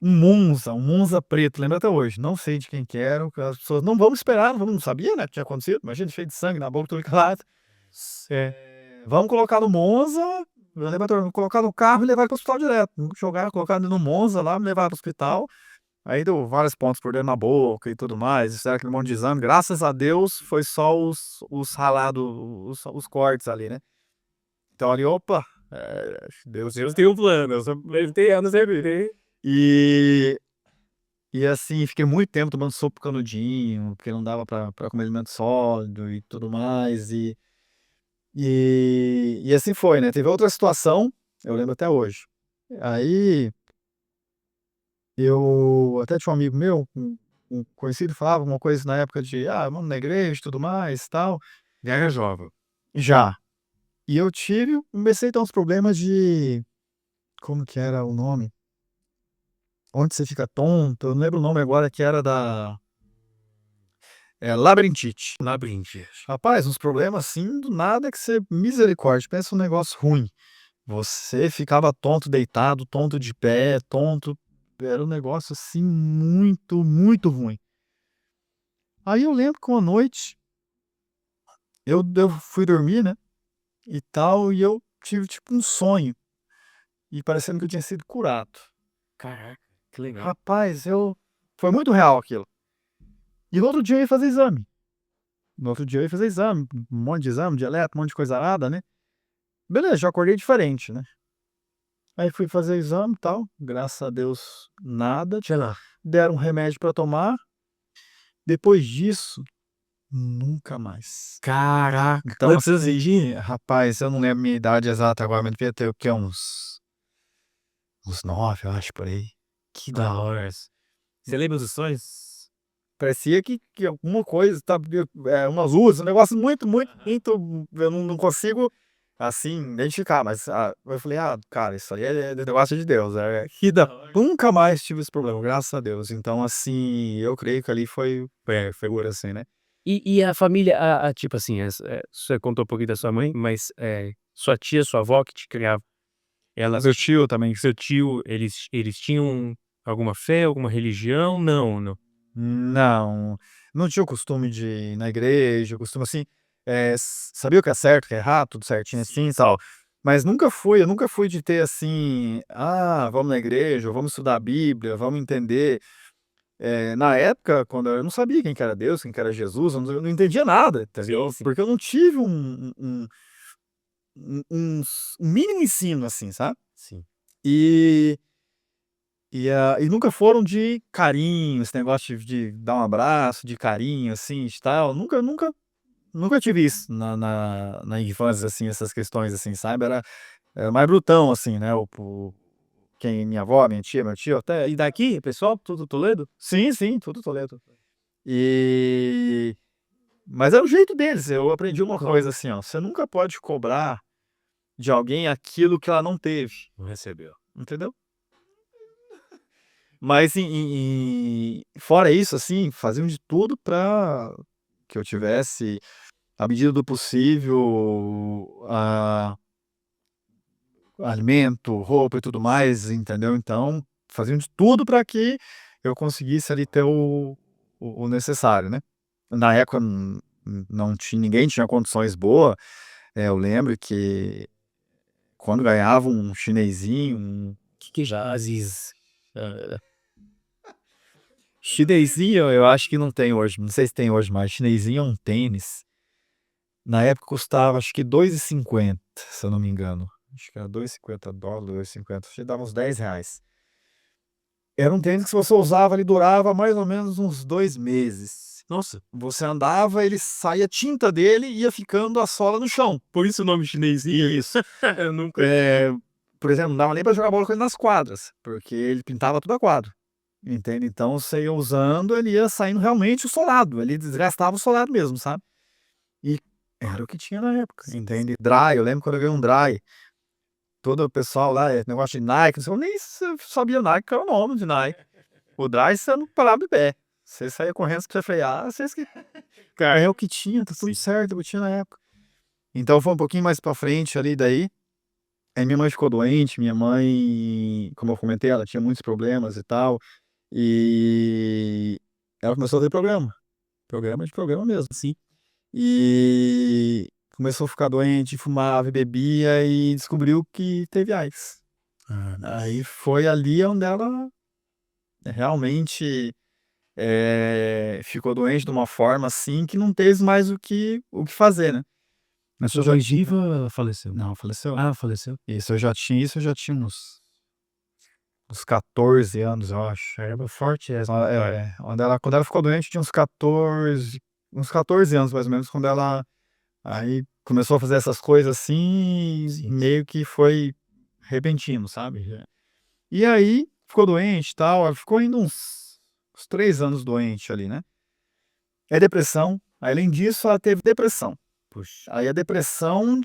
Monza preto, lembro até hoje, não sei de quem que era, as pessoas: "Não, vamos esperar, não sabia, né, que tinha acontecido, imagina, cheio de sangue na boca, tudo que lado. Vamos colocar no Monza", eu lembro até hoje, colocar no carro e levar ele para o hospital direto, jogar, colocar ele no Monza lá, me levaram para o hospital, aí deu vários pontos por dentro na boca e tudo mais, fizeram aquele monte de exame, graças a Deus foi só os ralados, os cortes ali, né. Então ali, opa, Deus tem um plano, eu só ele tem anos aí, né. e assim, fiquei muito tempo tomando sopa com canudinho, porque não dava pra comer alimento sólido e tudo mais, e assim foi, né. Teve outra situação, eu lembro até hoje. Aí, eu até tinha um amigo meu, um conhecido, falava uma coisa na época de: "Ah, vamos na igreja e tudo mais, tal". Já era jovem. Já. E eu comecei a ter uns problemas de, como que era o nome? Onde você fica tonto, eu não lembro o nome agora, que era labirintite. Labirinte. Rapaz, uns problemas assim do nada que você, misericórdia, pensa um negócio ruim. Você ficava tonto deitado, tonto de pé, tonto, era um negócio assim muito, muito ruim. Aí eu lembro que uma noite eu fui dormir, né, e tal, e eu tive tipo um sonho, e parecendo que eu tinha sido curado. Caraca, que legal. Rapaz, foi muito real aquilo. E no outro dia eu ia fazer exame. No outro dia eu ia fazer exame, um monte de exame de eletro, um monte de coisa arada, né. Beleza, já acordei diferente, né. Aí fui fazer o exame e tal, graças a Deus nada, Sei lá. deram um remédio pra tomar, depois disso, nunca mais. Caraca, Então quantos anos assim, você tinha? rapaz, eu não lembro a minha idade exata agora, mas devia ter o quê? Uns 9, eu acho, por aí. Que da hora. Você lembra dos sonhos? Parecia que alguma coisa estava, umas luzes, um negócio muito, muito, muito, eu não consigo, assim, identificar, mas, eu falei: "Ah, cara, isso aí é negócio de Deus, Que da hora. nunca mais tive esse problema, graças a Deus". Então, assim, eu creio que ali foi seguro, assim, né. E a família, tipo assim, você contou um pouquinho da sua mãe, mas, sua tia, sua avó que te criava, elas Meu tio também. seu tio, eles tinham alguma fé, alguma religião? Não, não. Não, não tinha o costume de ir na igreja, o costume assim, sabia o que é certo, o que é errado, tudo certinho assim e tal, mas eu nunca fui de ter assim: "Ah, vamos na igreja, vamos estudar a Bíblia, vamos entender". Na época, quando eu não sabia quem que era Deus, quem que era Jesus, eu não entendia nada, entendeu? Sim, sim. Porque eu não tive um mínimo ensino, assim, sabe? Sim. E e nunca foram de carinho, esse negócio de dar um abraço, de carinho, assim, e tal, nunca tive isso na infância, assim, essas questões, assim, sabe, era mais brutão, assim, né, quem minha avó, minha tia, meu tio, até e daqui, pessoal, tudo Toledo? Sim, sim, tudo Toledo. E mas é o jeito deles, eu aprendi uma coisa assim, ó, você nunca pode cobrar de alguém aquilo que ela não teve, Não recebeu. entendeu? Mas fora isso, assim, faziam de tudo pra que eu tivesse, à medida do possível, alimento, roupa e tudo mais, entendeu? Então, faziam de tudo para que eu conseguisse ali ter o necessário, né. Na época não tinha ninguém tinha condições boa, eu lembro que quando ganhava um chinesinho, Que Jazes. Ah, chinesinho eu acho que não tem hoje, não sei se tem hoje mais, chinesinho é um tênis, na época custava acho que 2,50, se eu não me engano, acho que era $2,50, 2,50, acho que dava uns R$ 10. Era um tênis que se você usava, ele durava mais ou menos uns 2 meses. nossa, Você andava, ele saía tinta dele e ia ficando a sola no chão. por isso o nome chinesinho. Isso. Eu nunca. Por exemplo, não dava nem pra jogar bola com ele nas quadras, porque ele pintava tudo a quadro, entende. Então você ia usando, ele ia saindo realmente o solado, ele desgastava o solado mesmo, sabe. E era o que tinha na época, entende. Dry, eu lembro quando eu ganhei um Dry, todo o pessoal lá, negócio de Nike, não sei, eu nem sabia Nike, que era o nome de Nike. O Dry você não parava de pé. Você saía correndo, pra você frear, você cara, é o que tinha, tá tudo Sim. certo, é o que tinha na época. Então foi um pouquinho mais pra frente ali daí, aí minha mãe ficou doente, minha mãe, como eu comentei, ela tinha muitos problemas e tal, e ela começou a ter problema mesmo. Sim. E começou a ficar doente, fumava e bebia e descobriu que teve AIDS. Ah, Aí foi ali onde ela realmente ficou doente de uma forma, assim, que não teve mais o que fazer, né. a Isso sua eu já mãe tinha viva ou ela faleceu? não, faleceu. Ah, faleceu? Isso eu já tinha uns 14 anos, eu acho. Caramba, forte essa história. Quando ela ficou doente, eu tinha uns 14 anos, mais ou menos, quando ela aí começou a fazer essas coisas, assim, Sim. meio que foi repentino, sabe. E aí, ficou doente e tal, ela ficou ainda uns 3 anos doente ali, né. É depressão, aí além disso ela teve depressão. Puxa, Aí a depressão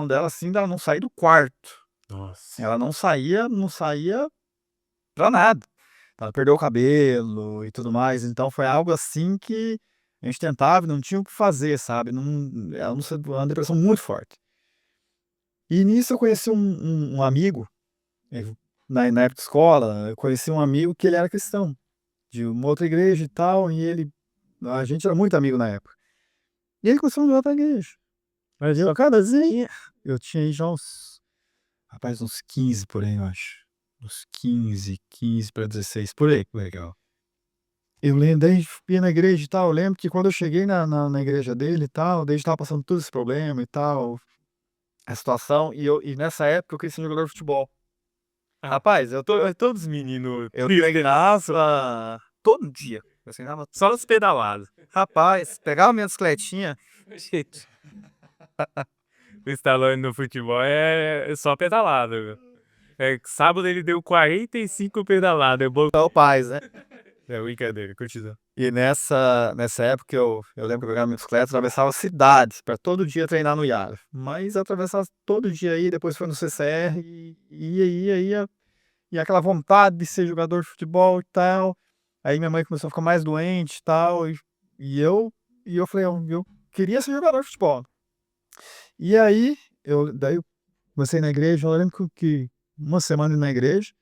dela, assim, dela não sair do quarto. nossa. Ela não saía pra nada. Ela perdeu o cabelo e tudo mais, então foi algo, assim, que a gente tentava e não tinha o que fazer, sabe, ela não se uma depressão muito forte. E nisso eu conheci um amigo, eh, na época de escola, eu conheci um amigo que ele era cristão, de uma outra igreja e tal, e a gente era muito amigo na época. E ele começou a me levar pra igreja. Mas eu, cada vez eu tinha aí já rapaz, uns 15 por aí, eu acho. Uns 15 para 16 por aí. Legal. Eu lembro, daí ia na igreja e tal, eu lembro que quando eu cheguei na igreja dele e tal, daí a gente estava passando todo esse problema e tal, a situação, e nessa época eu queria ser jogador de futebol. Rapaz, Todos os meninos eu tristes, treinava todo dia, eu treinava, só nos pedalados. rapaz, pegava minha bicicletinha, Gente, o Stallone no futebol é só pedalada, viu. Sábado ele deu 45 pedaladas, é bom. é o paz, né. É brincadeira, continua. E nessa época eu lembro que eu pegava minha bicicleta, atravessava cidades para todo dia treinar no Iara, mas atravessava todo dia aí, depois foi no CCR e aquela vontade de ser jogador de futebol e tal. Aí minha mãe começou a ficar mais doente e tal, e eu falei: "Eu queria ser jogador de futebol". E aí eu comecei na igreja, eu lembro que uma semana na igreja,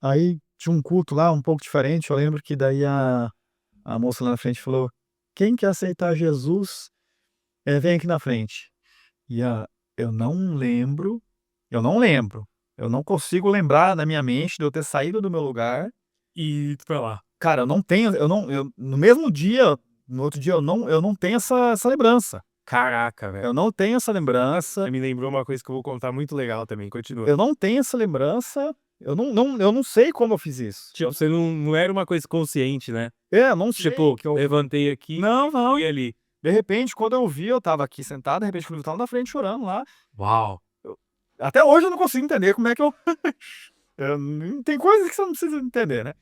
aí tinha um culto lá um pouco diferente, eu lembro que daí a moça lá na frente falou: "Quem quer aceitar Jesus, vem aqui na frente". E eu não lembro, eu não consigo lembrar na minha mente de eu ter saído do meu lugar e tu pra lá. Cara, eu não tenho, no mesmo dia, no outro dia eu não tenho essa lembrança. Caraca, velho. Eu não tenho essa lembrança, Me lembrou uma coisa que eu vou contar muito legal também, continua. eu não tenho essa lembrança, eu não sei como eu fiz isso. Tipo, você não era uma coisa consciente, né? Eu não sei Tipo, que eu levantei aqui não, e ali. de repente, quando eu vi, eu estava aqui sentado, de repente, quando eu estava na frente chorando lá. Uau! Até hoje eu não consigo entender como é que eu tem coisas que você não precisa entender, né.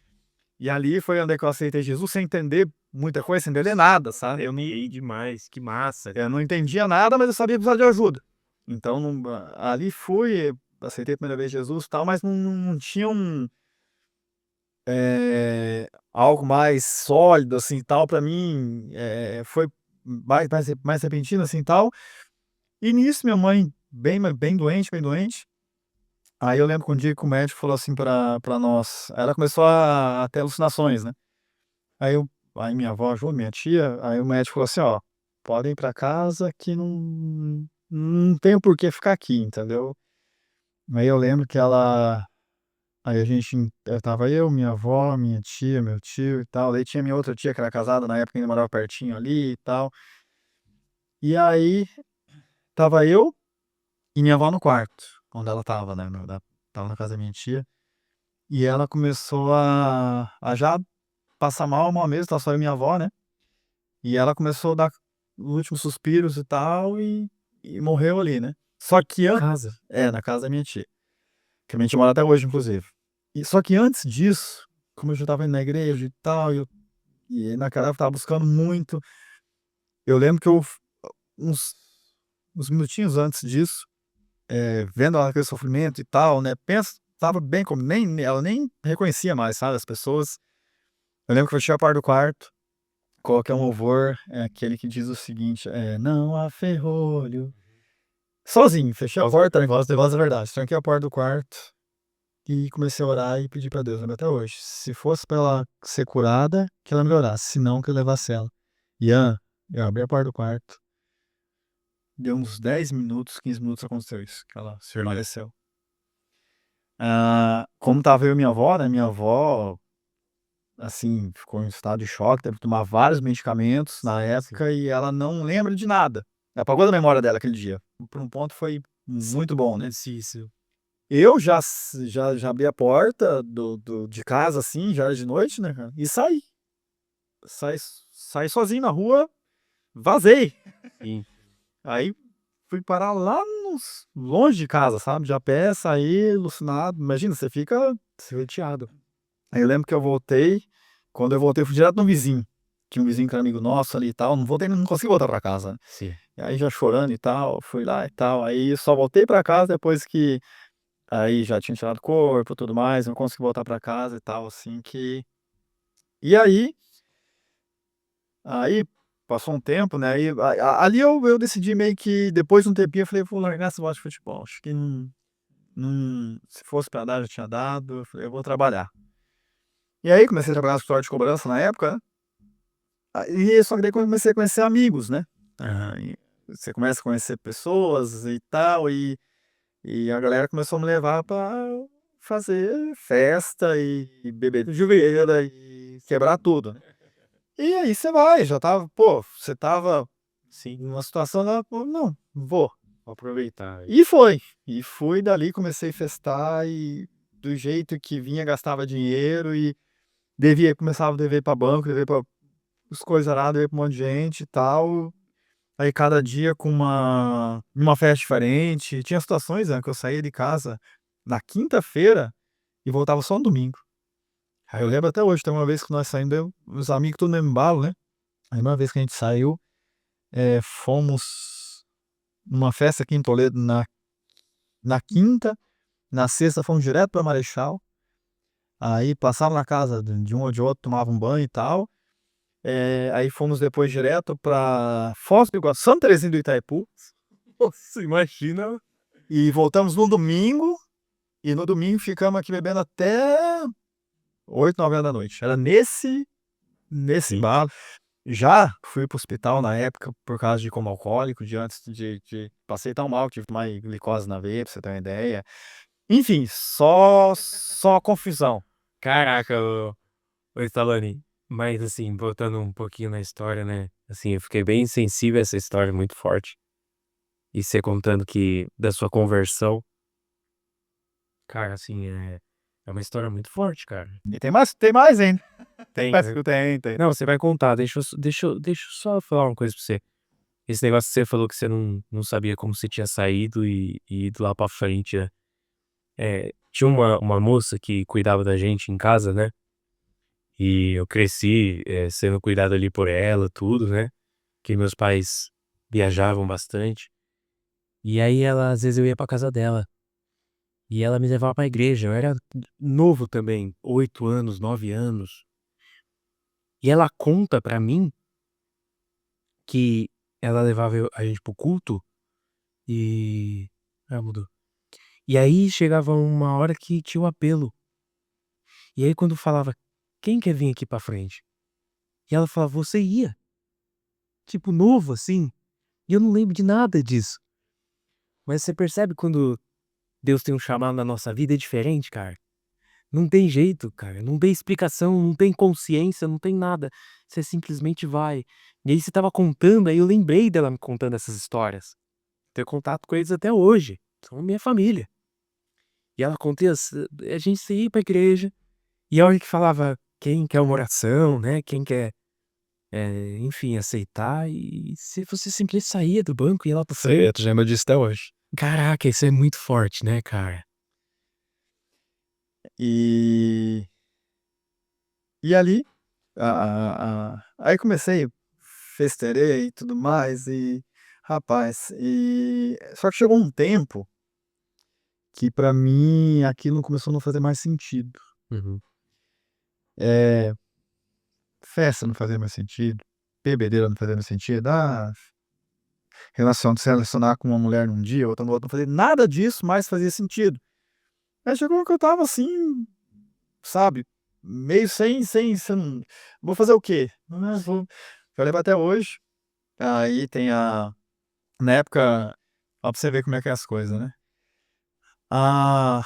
E ali foi onde é que eu aceitei Jesus sem entender muita coisa, sem entender nada, sabe. E demais, que massa. Eu não entendia nada, mas eu sabia que precisava de ajuda. Então ali fui, aceitei a primeira vez Jesus e tal, mas não tinha algo mais sólido, assim, tal, pra mim, foi mais repentino, assim, tal. E nisso minha mãe bem doente, bem doente. Aí eu lembro que um dia que o médico falou assim pra nós, ela começou a ter alucinações, né. Aí minha avó ajudou, minha tia, aí o médico falou assim: "Ó, podem ir pra casa que não tem o porquê ficar aqui", entendeu. Aí eu lembro que ela aí a gente estava eu, minha avó, minha tia, meu tio e tal, daí tinha minha outra tia que era casada na época, ainda morava pertinho ali e tal. E aí estava eu e minha avó no quarto, onde ela estava, né, estava na casa da minha tia, e ela começou a já passar mal mesmo, estava só eu e minha avó, né. E ela começou a dar os últimos suspiros e tal, e morreu ali, né. Só que Casa. na casa da minha tia, que a minha tia mora até hoje inclusive. Só que antes disso, como eu já estava indo na igreja e tal, e naquela época eu estava buscando muito, eu lembro que uns uns minutinhos antes disso, vendo ela aquele sofrimento e tal, né, estava bem como ela nem reconhecia mais, sabe, as pessoas. Eu lembro que eu fechei a porta do quarto, coloquei um louvor, aquele que diz o seguinte, "Não há ferrolho". Sozinho, fechei a porta, negócio é verdade, tranquei a porta do quarto e comecei a orar e pedir pra Deus, lembro até hoje, se fosse pra ela ser curada, que ela melhorasse, se não que eu levasse ela. Ian, eu abri a porta do quarto, deu uns 10 minutos, 15 minutos aconteceu isso, que ela se faleceu. Como estava eu e minha avó, né, minha avó, assim, ficou em estado de choque, teve que tomar vários medicamentos na Sim. época e ela não lembra de nada. Apagou da memória dela aquele dia. Por um ponto foi muito bom, né. Isso. Eu já abri a porta de casa, assim, já era de noite, né, cara, e saí. Saí saí sozinho na rua, vazei. Sim. Aí fui parar lá longe de casa, sabe, de a pé, saí alucinado. Imagina, você fica desnorteado. Aí eu lembro que eu voltei, quando eu voltei eu fui direto no vizinho. Tinha um vizinho que era amigo nosso ali e tal, não consegui voltar pra casa, né. Sim. E aí já chorando e tal, fui lá e tal, aí só voltei pra casa depois que aí já tinha tirado o corpo, tudo mais, não consegui voltar pra casa e tal, assim que e aí passou um tempo, né, aí ali eu decidi meio que depois de um tempinho eu falei: "Vou largar esse negócio de futebol, acho que não se fosse pra dar já tinha dado", eu falei: "Eu vou trabalhar". E aí comecei a trabalhar no escritório de cobrança na época, né, aí só que daí comecei a conhecer amigos, né, Aham. aí você começa a conhecer pessoas e tal, e a galera começou a me levar pra fazer festa e beber de joelhada e quebrar tudo, né. E aí você vai, já estava você estava Sim. numa situação da pô, não, vou. Vou aproveitar. E foi. E fui dali, comecei a festar e do jeito que vinha gastava dinheiro e começava a dever pra banco, dever pra os coisa lá, dever pra um monte de gente e tal. Aí cada dia com uma festa diferente. Tinha situações, né, que eu saía de casa na quinta-feira e voltava só no domingo. Aí eu lembro até hoje, tem uma vez que nós saímos, eu os amigos tudo no mesmo embalo, né. Aí uma vez que a gente saiu, fomos numa festa aqui em Toledo na quinta, na sexta fomos direto pra Marechal, aí passava na casa de um ou de outro, tomava um banho e tal. Aí fomos depois direto pra Foz do Iguaçu, Santa Terezinha do Itaipu, Nossa, imagina. e voltamos no domingo, e no domingo ficamos aqui bebendo até 8, 9 horas da noite. Era nesse Sim. embalo. Já fui para o hospital na época por causa de coma alcoólico, de antes de passei tão mal, tive mais glicose na veia, pra você ter uma ideia. Enfim, só confusão. Caraca, Oi, Stallone. Mas assim, voltando um pouquinho na história, né? Assim, eu fiquei bem sensível a essa história muito forte. E você contando que da sua conversão, cara, assim, é uma história muito forte, cara. E tem mais ainda. Tem, Mas né? tem. Não, você vai contar. Deixa eu só falar uma coisa pra você. Esse negócio que você falou que você não sabia como você tinha saído e ido lá pra frente, né? Tinha uma moça que cuidava da gente em casa, né? E eu cresci sendo cuidado ali por ela, tudo, né? Que meus pais viajavam bastante. E aí ela, às vezes eu ia pra casa dela. E ela me levava pra igreja. Eu era novo também, 8 anos, 9 anos. E ela conta pra mim que ela levava a gente pro culto e. Ah, mudou. E aí chegava uma hora que tinha o apelo. E aí quando falava, quem quer vir aqui pra frente? E ela falava, você ia. Tipo, novo assim. E eu não lembro de nada disso. Mas você percebe quando Deus tem um chamado na nossa vida é diferente, cara. Não tem jeito, cara. Não tem explicação, não tem consciência, não tem nada. Você simplesmente vai. E aí você tava contando, aí eu lembrei dela me contando essas histórias. Tenho contato com eles até hoje. São minha família. E ela contou, a gente ia pra igreja, e a hora que falava quem quer uma oração, né? Quem quer, enfim, aceitar, e se você simplesmente saía do banco e ia lá pra frente. Tu lembra disso até hoje. Caraca, isso é muito forte, né, cara? E, e ali, aí comecei, festerei e tudo mais, e rapaz, só que chegou um tempo que pra mim aquilo começou a não fazer mais sentido. Uhum. É, festa não fazia mais sentido, bebedeira não fazia mais sentido, se relacionar com uma mulher num dia, outra no outro, não fazia nada disso mais fazia sentido. Aí chegou que eu tava assim, sabe, meio sem vou fazer o quê? Eu lembro até hoje, aí tem na época, ó pra você ver como é que é as coisas, né. Ah,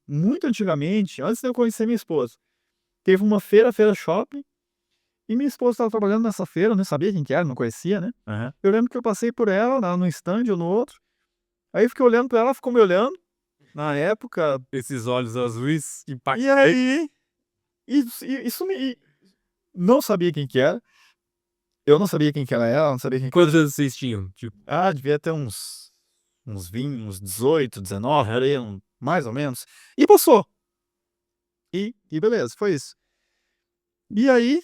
muito antigamente, antes de eu conhecer minha esposa, teve uma feira shopping, e minha esposa estava trabalhando nessa feira, eu nem sabia quem que era, não conhecia, né. Aham. Eu lembro que eu passei por ela, lá no stand ou no outro, aí eu fiquei olhando pra ela, ela ficou me olhando, na época, Esses olhos azuis e impactantes. aí, isso me não sabia quem que era, eu não sabia quem que ela era, ela não sabia quem que Quantos anos vocês tinham? Tipo, devia ter uns 20, uns 18, 19, ali, mais ou menos, e passou. E beleza, foi isso. E aí,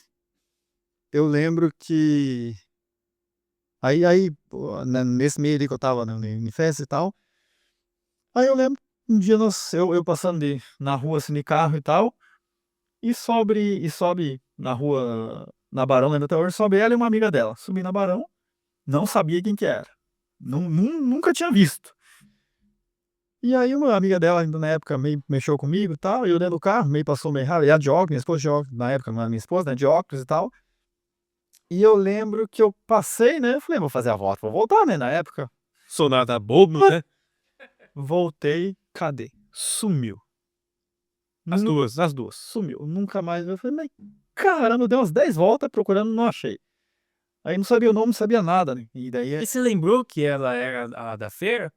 eu lembro que pô, nesse meio ali que eu estava, né, em festa e tal, aí eu lembro, um dia eu passando na rua, assim, de carro e tal, e sobe na rua, na Barão, lembro até hoje, sobe ela e uma amiga dela. Subi na Barão, não sabia quem que era, nunca tinha visto. E aí uma amiga dela ainda na época meio mexeu comigo e tal, e eu dentro do carro, meio passou meio errado, e ela de óculos, minha esposa de óculos, na época não era minha esposa, né, de óculos e tal. E eu lembro que eu passei, né, eu falei: "Vou fazer a volta, vou voltar", né, na época. sou nada bobo, né? Voltei, cadê? Sumiu. As duas. As 2, sumiu, nunca mais eu falei: "Mas caramba, eu dei umas 10 voltas procurando, não achei". Aí não sabia o nome, não sabia nada, né, e daí E você lembrou que ela era a da feira?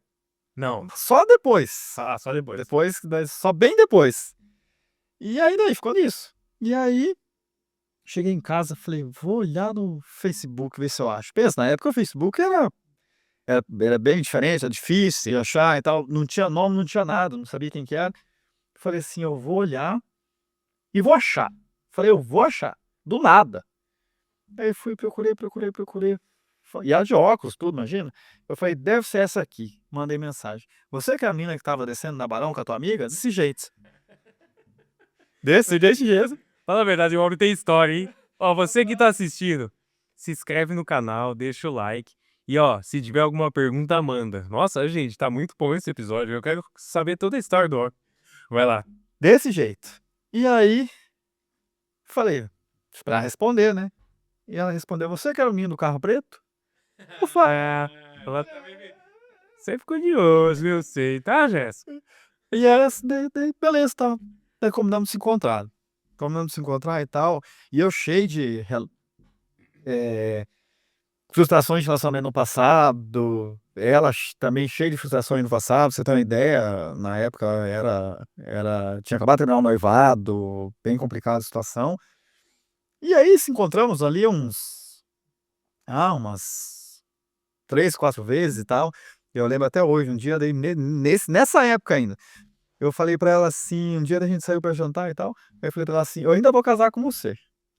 Não. só depois, Ah, só depois. só bem depois. E aí daí ficou nisso. E aí, cheguei em casa, falei: "Vou olhar no Facebook, ver se eu acho". Pensa, na época o Facebook era bem diferente, era difícil de achar e tal, não tinha nome, não tinha nada, não sabia quem que era. Falei assim: "Eu vou olhar e vou achar". Falei: "Eu vou achar", do nada. Aí fui, procurei, e ela de óculos, tudo, imagina. Eu falei: "Deve ser essa aqui", mandei mensagem: "Você que é a mina que estava descendo na Barão com a tua amiga?" Desse jeito. Desse jeito. Fala a verdade, o homem tem história, hein? Ó, você que tá assistindo, se inscreve no canal, deixa o like. E ó, se tiver alguma pergunta, manda. Nossa, gente, tá muito bom esse episódio. Eu quero saber toda a história do homem. Vai lá. Desse jeito. E aí, falei, pra responder, né. E ela respondeu: "Você que era o menino do carro preto?" Eu falei Ela também Você ficou de curioso, eu sei, tá, Jéssica? e ela, daí beleza, tá. Daí combinamos de se encontrar. combinamos de se encontrar e tal, e eu cheio de frustrações de relacionamento no passado, ela também cheia de frustrações no passado, pra você ter uma ideia, na época tinha acabado de terminar o noivado, bem complicada a situação. E aí se encontramos ali umas 3, 4 vezes e tal. Eu lembro até hoje, um dia daí nessa época ainda, eu falei pra ela assim, um dia a gente saiu pra jantar e tal, aí eu falei pra ela assim: "Eu ainda vou casar com você".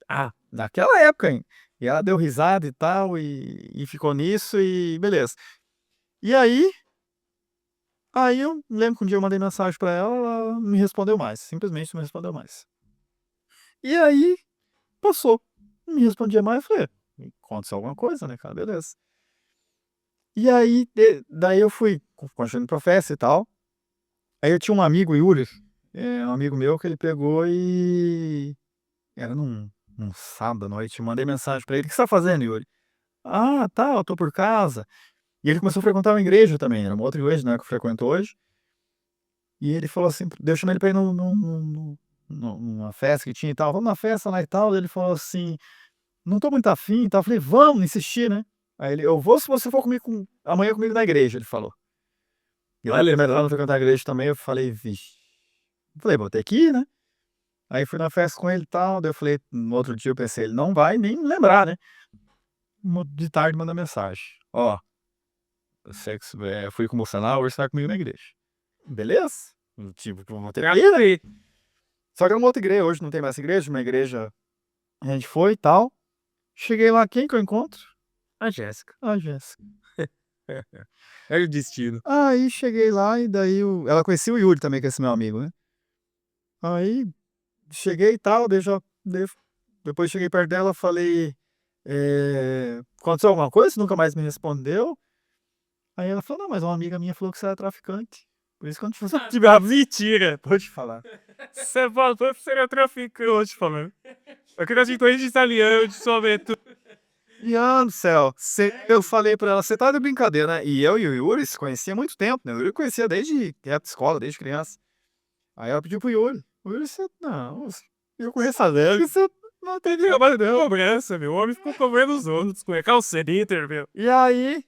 Ah, Naquela época ainda. E ela deu risada e tal, e ficou nisso e beleza. E aí eu lembro que um dia eu mandei mensagem pra ela, ela não me respondeu mais, simplesmente não me respondeu mais. E aí, passou, não me respondia mais, eu falei: "Aconteceu alguma coisa, né, cara, beleza". E aí, daí eu fui continuando pra festa e tal, aí eu tinha um amigo, Yuri, um amigo meu que ele pegou e era num sábado à noite, eu mandei mensagem pra ele: "O que você tá fazendo, Yuri?". "Ah, tá, eu tô por casa". E ele começou a frequentar uma igreja também, era uma outra igreja, não é que eu frequento hoje. E ele falou assim, daí eu chamei ele pra ir numa festa que tinha e tal, "Vamos na festa lá e tal", daí ele falou assim: "Não tô muito afim e tal", eu falei: "Vamos", insisti, né. Aí ele: "Eu vou se você for comigo amanhã comigo na igreja", ele falou. E lá ele era melhor não frequentar a igreja também, eu falei: "Vixe", eu falei: "Vou ter que ir, né". Aí fui na festa com ele e tal, daí eu falei no outro dia eu pensei: "Ele não vai nem lembrar, né". De tarde manda mensagem: "Ó, fui com o Bolsonaro, hoje você vai comigo na igreja". Beleza, tipo, vou ter que ir, né. Só que era uma outra igreja, hoje não tem mais essa igreja, uma igreja a gente foi e tal. Cheguei lá, quem que eu encontro? a Jéssica. A Jéssica. É o destino. Aí cheguei lá e daí ela conhecia o Yuri também, que é esse meu amigo, né. Aí cheguei e tal, depois cheguei perto dela, falei: "Aconteceu alguma coisa? Você nunca mais me respondeu?". Aí ela falou: "Não, mas uma amiga minha falou que você era traficante, por isso que eu não te falei". Ah, mentira! Vou te falar. Você falou que você era traficante, falando. Eu queria de corrente italiano, de somente. Ian do céu, eu falei pra ela: "Você tá de brincadeira, né?". E eu e o Yuri se conhecia há muito tempo, né, o Yuri conhecia desde época de escola, desde criança. Aí ela pediu para o Yuri: "O Yuri, você não, eu conheço a Lélia, você não tem Mas trabalho não". cobrança, meu. O homem ficou cobrando os outros, com call center, meu. E aí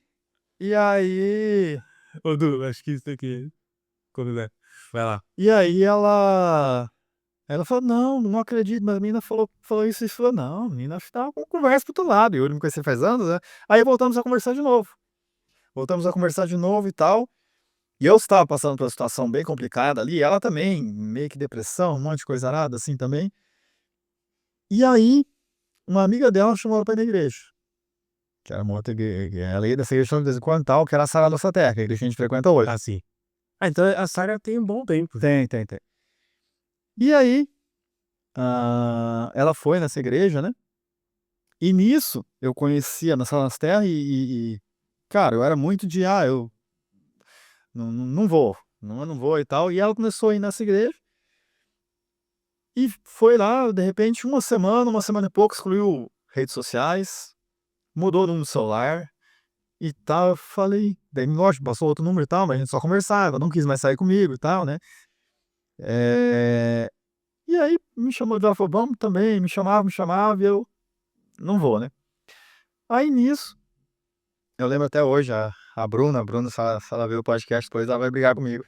e aí Ô, Du, acho que isso aqui. Quando der. Vai lá. e aí ela falou: "Não, não acredito, mas a menina falou isso", e falou: "Não, a menina acho que estava com conversa para outro lado", e o Yuri me conhecia faz anos, né. Aí voltamos a conversar de novo. Voltamos a conversar de novo e tal, e eu estava passando por uma situação bem complicada ali, ela também, meio que depressão, um monte de coisa arada, assim, também. E aí, uma amiga dela chamou ela pra ir na igreja. Que era uma outra ela ia nessa igreja de vez em quando tal, que era a Sara Nossa Terra, que é a igreja que a gente frequenta hoje. Ah, sim. Ah, então a Sarah tem um bom tempo. Tem, tem, tem. E aí, ela foi nessa igreja, né, e nisso eu conhecia na Sara Nossa Terra cara, eu era muito de: "Ah, eu não vou, não, eu não vou e tal", e ela começou a ir nessa igreja, e foi lá, de repente, uma semana e pouco, excluiu redes sociais, mudou o número do celular e tal. Eu falei daí lógico, passou outro número e tal, mas a gente só conversava, não quis mais sair comigo e tal, né. Eh, e aí me chamou de ela falou: "Vamos também", me chamava e eu: "Não vou", né. Aí nisso, eu lembro até hoje a Bruna se ela ver o podcast depois ela vai brigar comigo.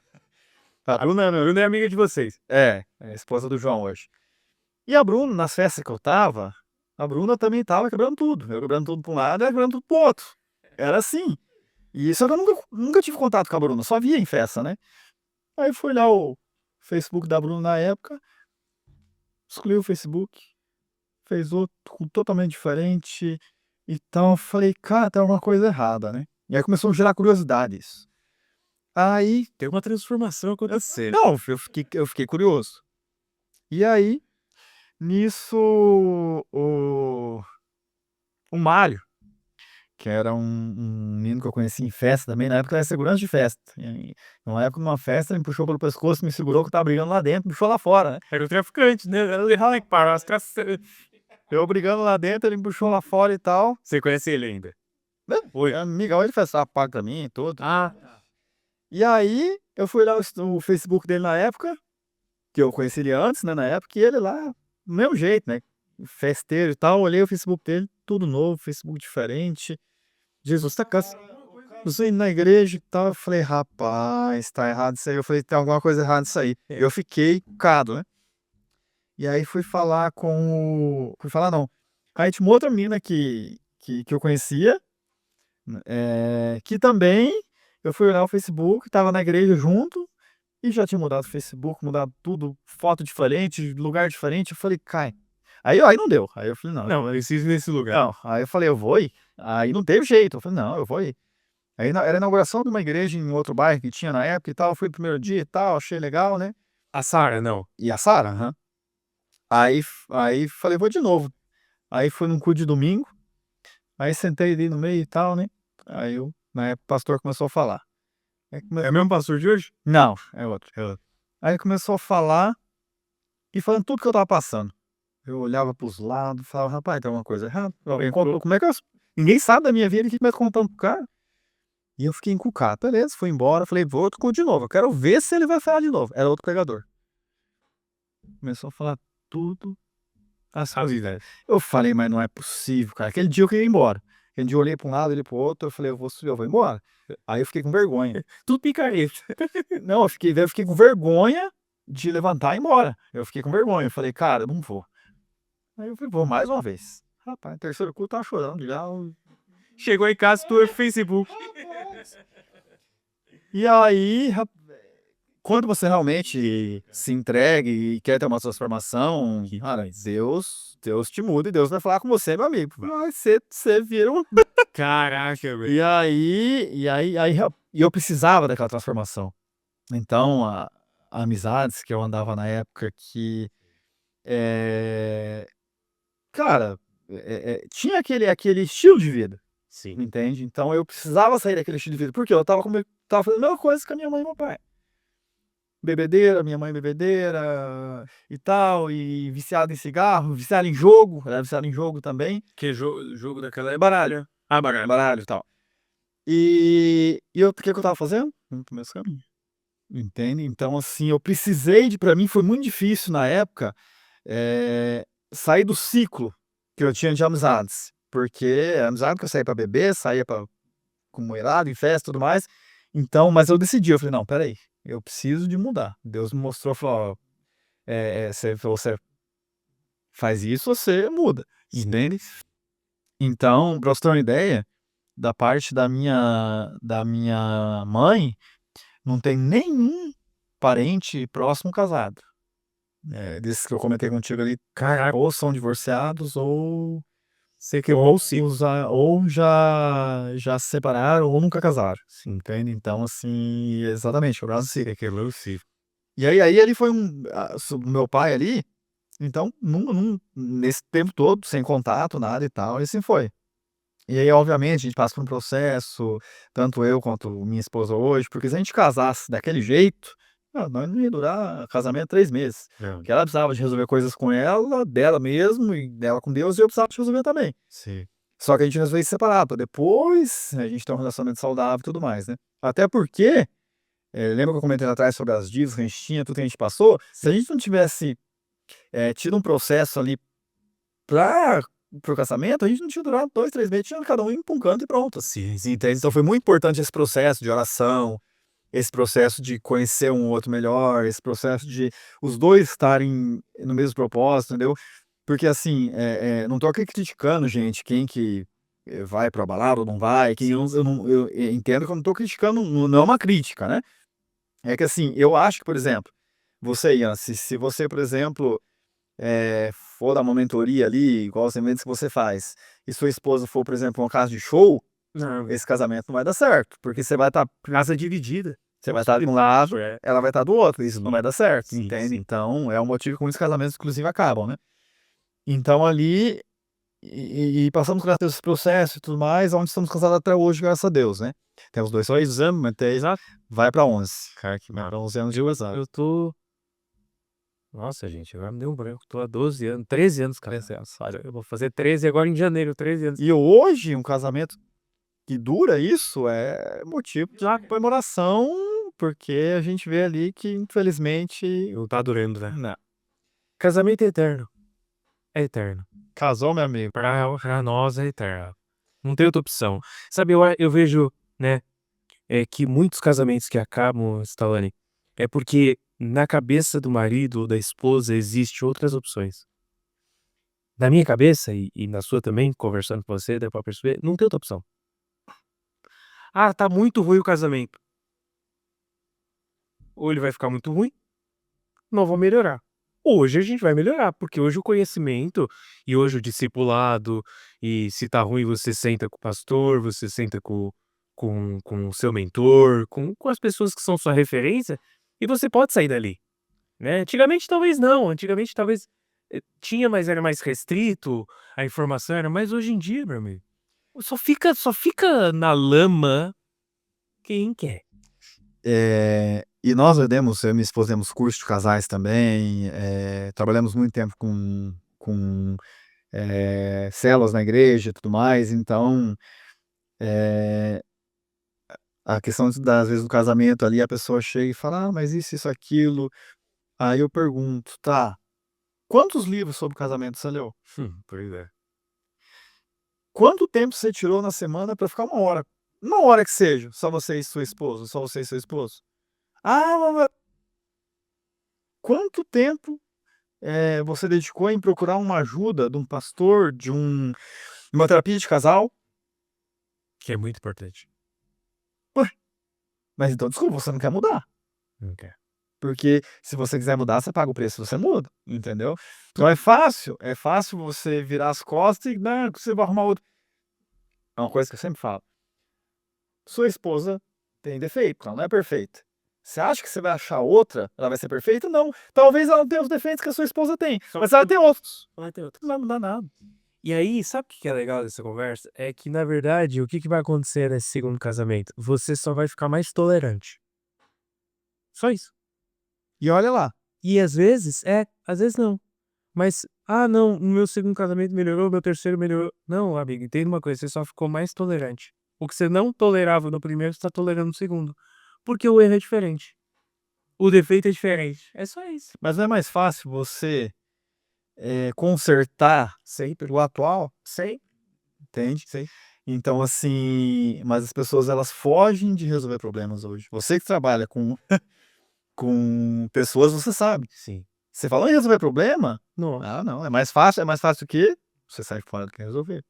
A A Bruna Bruna é amiga de vocês. é a esposa do João hoje. E a Bruna, nas festas que eu estava, a Bruna também estava quebrando tudo, eu quebrando tudo pra um lado, ela quebrando tudo para o outro. Era assim. E isso eu nunca tive contato com a Bruna, só via em festa, né. Aí fui olhar o Facebook da Bruna na época, excluiu o Facebook, fez outro totalmente diferente e tal. Falei: "Cara, tem alguma coisa errada, né". E aí começou a gerar curiosidade isso. Aí Tem uma transformação acontecendo. não, eu fiquei curioso. E aí, nisso, o Mário, que era um menino que eu conheci em festa também, na época era segurança de festa. E aí, numa época, numa festa, ele me puxou pelo pescoço, me segurou que eu estava brigando lá dentro, me puxou lá fora, né. Era o traficante, né? Ai, para as Eu brigando lá dentro, ele me puxou lá fora e tal. Você conhece ele ainda? Né, foi amigão, ele fez pago pra mim e tudo. Ah, E aí, eu fui olhar o Facebook dele na época, que eu conheci ele antes, né, na época, e ele lá do mesmo jeito, né, festeiro e tal, olhei o Facebook dele, tudo novo, Facebook diferente, Jesus tá cas você indo na igreja e tal, eu falei: "Rapaz, tá errado isso aí", eu falei: "Tem alguma coisa errada nisso aí". Eu fiquei encucado, né. E aí fui falar não, aí tinha uma outra menina que eu conhecia, que também eu fui olhar o Facebook, estava na igreja junto, e já tinha mudado o Facebook, mudado tudo, foto diferente, lugar diferente, eu falei: "Cai". Aí não deu, aí eu falei: "Não". Não, eu preciso ir nesse lugar. Não, aí eu falei: "Eu vou ir". Aí não teve jeito, eu falei: "Não, eu vou ir". Aí era a inauguração de uma igreja em outro bairro que tinha na época e tal, fui no primeiro dia e tal, achei legal, né. A Sara, não. E a Sara? Aham. Aí falei: "Vou de novo". Aí fui num culto de domingo, aí sentei ali no meio e tal, né, aí na época o pastor começou a falar. É o mesmo pastor de hoje? Não, é outro, é outro. Aí começou a falar, e falando tudo que eu estava passando. Eu olhava para os lados, falava: "Rapaz, tem alguma coisa errada". Como é que ninguém sabe da minha vida, o que que vai contando pro cara? E eu fiquei encucado. Beleza, fui embora, falei: "Vou outro culto de novo, eu quero ver se ele vai falar de novo". Era outro pregador. Começou a falar tudo as A vida. eu falei: "Mas não é possível, cara". Aquele dia eu queria ir embora. Aquele dia eu olhei para um lado, olhei para o outro, eu falei: "Eu vou subir, eu vou embora". Aí eu fiquei com vergonha. Tudo picareta. Não, eu fiquei com vergonha de levantar e ir embora. Eu fiquei com vergonha, eu falei: "Cara, eu não vou". Aí eu falei: "Vou mais uma vez". Rapaz, terceiro culto eu estava chorando já, Chegou em casa, tu é Facebook. e aí, quando você realmente se entrega e quer ter uma transformação, cara, Deus te muda e Deus vai falar com você, meu amigo. Vai você vira um Caraca, velho. e eu precisava daquela transformação. Então, amizades que eu andava na época que, eh, cara, tinha aquele estilo de vida, Sim. entende. Então eu precisava sair daquele estilo de vida, porque eu estava fazendo a mesma coisa que a minha mãe e meu pai. Bebedeira, minha mãe bebedeira e tal, e viciado em cigarro, viciado em jogo, era viciado em jogo também, Que jogo daquela época? baralho, Ah, baralho. baralho e tal. E eu o que que eu estava fazendo? Indo para o mesmo caminho, entende. Então assim, eu precisei de pra mim foi muito difícil na época, sair do ciclo que eu tinha de amizades, porque a amizade que eu saía pra beber, saía pra com mulherada, em festa e tudo mais, então mas eu decidi, eu falei: "Não, espera aí, eu preciso de mudar". Deus me mostrou, falou: "Ó, você faz isso, você muda", Sim. entende. Então, pra você ter uma ideia, da parte da minha mãe, não tem nenhum parente próximo casado. Desses que eu comentei contigo ali, Caraca, ou são divorciados você quebrou o ciclo. ou já se separaram ou nunca casaram, entende. Então assim, exatamente, quebraram o ciclo. Você quebrou o ciclo. E aí ele foi meu pai ali, então nesse tempo todo, sem contato, nada e tal, ele sempre foi. E aí, obviamente, a gente passa por um processo, tanto eu quanto minha esposa hoje, porque se a gente casasse daquele jeito, nós não ia durar casamento 3 meses. Não, Porque ela precisava de resolver coisas com ela, dela mesmo e dela com Deus, e eu precisava de resolver também. sim. Só que a gente resolveu se separar, pra depois a gente ter um relacionamento saudável e tudo mais, né. Até porque, lembra que eu comentei lá atrás sobre as dívidas que a gente tinha, tudo que a gente passou? Se a gente não tivesse, tido um processo ali pra para o casamento, a gente não tinha durado 2, 3 meses, tinha cada um indo pra um canto e pronto, Sim, sim. entende. Então foi muito importante esse processo de oração, esse processo de conhecer um outro melhor, esse processo de os 2 estarem no mesmo propósito, entendeu. Porque assim, não tô aqui criticando gente, quem que, vai pra balada ou não vai, quem eu não eu entendo que eu não tô criticando, não é uma crítica, né. É que assim, eu acho que, por exemplo, você Ian, se você, por exemplo, for dar uma mentoria ali, igual os eventos que você faz, e sua esposa for, por exemplo, uma casa de show, Não, esse casamento não vai dar certo, porque você vai estar casa dividida. você vai estar de um lado, É. ela vai estar do outro, isso não Sim, vai dar certo, sim, entende. sim. Então, é um motivo que muitos casamentos inclusive acabam, né. Então ali, e passamos por esse processo e tudo mais, onde estamos casados até hoje, graças a Deus, né. Temos 2 anos, mas Exato. vai pra 11, Cara, que vai massa. pra 11 anos de casado. Eu tô Nossa, gente, agora me deu um branco. Tô há 12 anos, 13 anos 13 casado. anos. Olha, eu vou fazer 13 agora em janeiro, 13 anos. E hoje, um casamento que dura isso é motivo de comemoração, porque a gente vê ali que infelizmente Não tá durando, né? não. Casamento eterno. é eterno. Casou, meu amigo. Pra nós é eterno. Não tem outra opção. Sabe, eu vejo, né, que muitos casamentos que acabam, Stallone, é porque na cabeça do marido ou da esposa existe outras opções. Na minha cabeça, e na sua também, conversando com você, dá pra perceber, não tem outra opção. Ah, tá muito ruim o casamento. Ou ele vai ficar muito ruim, não vou melhorar. Hoje a gente vai melhorar, porque hoje o conhecimento e hoje o discipulado, e se tá ruim você senta com o pastor, você senta com o seu mentor, com as pessoas que são sua referência, e você pode sair dali, né. Antigamente talvez não, antigamente talvez, tinha, mas era mais restrito, a informação era, mas hoje em dia, meu amigo, só fica na lama quem quer. E nós vendemos, eu e minha esposa demos curso de casais também, trabalhamos muito tempo com células na igreja e tudo mais, então, a questão das vezes do casamento ali, a pessoa chega e fala: "Ah, mas isso, aquilo", aí eu pergunto: "Tá, quantos livros sobre casamento você leu? Pois é. Quanto tempo você tirou na semana para ficar uma hora que seja, só você e sua esposa, só você e seu esposo? Ah, ma quanto tempo, você dedicou em procurar uma ajuda de um pastor, de uma terapia de casal?" Que é muito importante. Ué, mas então desculpa, você não quer mudar, Não quer. porque se você quiser mudar, você paga o preço, você muda, entendeu? Então é fácil você virar as costas e: "Não, que você vai arrumar outro". É uma coisa que eu sempre falo: sua esposa tem defeito, ela não é perfeita. Você acha que você vai achar outra, ela vai ser perfeita? Não. Talvez ela não tenha os defeitos que a sua esposa tem, Só mas ela que tem outros. vai ter outro. Não vai mudar nada. E aí, sabe o que é legal dessa conversa? É que, na verdade, o que que vai acontecer nesse segundo casamento? Você só vai ficar mais tolerante. Só isso. E olha lá, E às vezes não. Mas, não, o meu segundo casamento melhorou, meu terceiro melhorou. Não, amigo, entenda uma coisa, você só ficou mais tolerante. O que você não tolerava no primeiro, você tá tolerando no segundo. Porque o erro é diferente. O defeito é diferente. É só isso. mas não é mais fácil você, consertar Sempre. o atual, Sempre. entende? Sempre. Então assim, mas as pessoas elas fogem de resolver problemas hoje. Você que trabalha com pessoas, você sabe. Sim. Você fala em resolver problema? Nossa. Ah, não, é mais fácil o quê? Você sai fora do que resolver.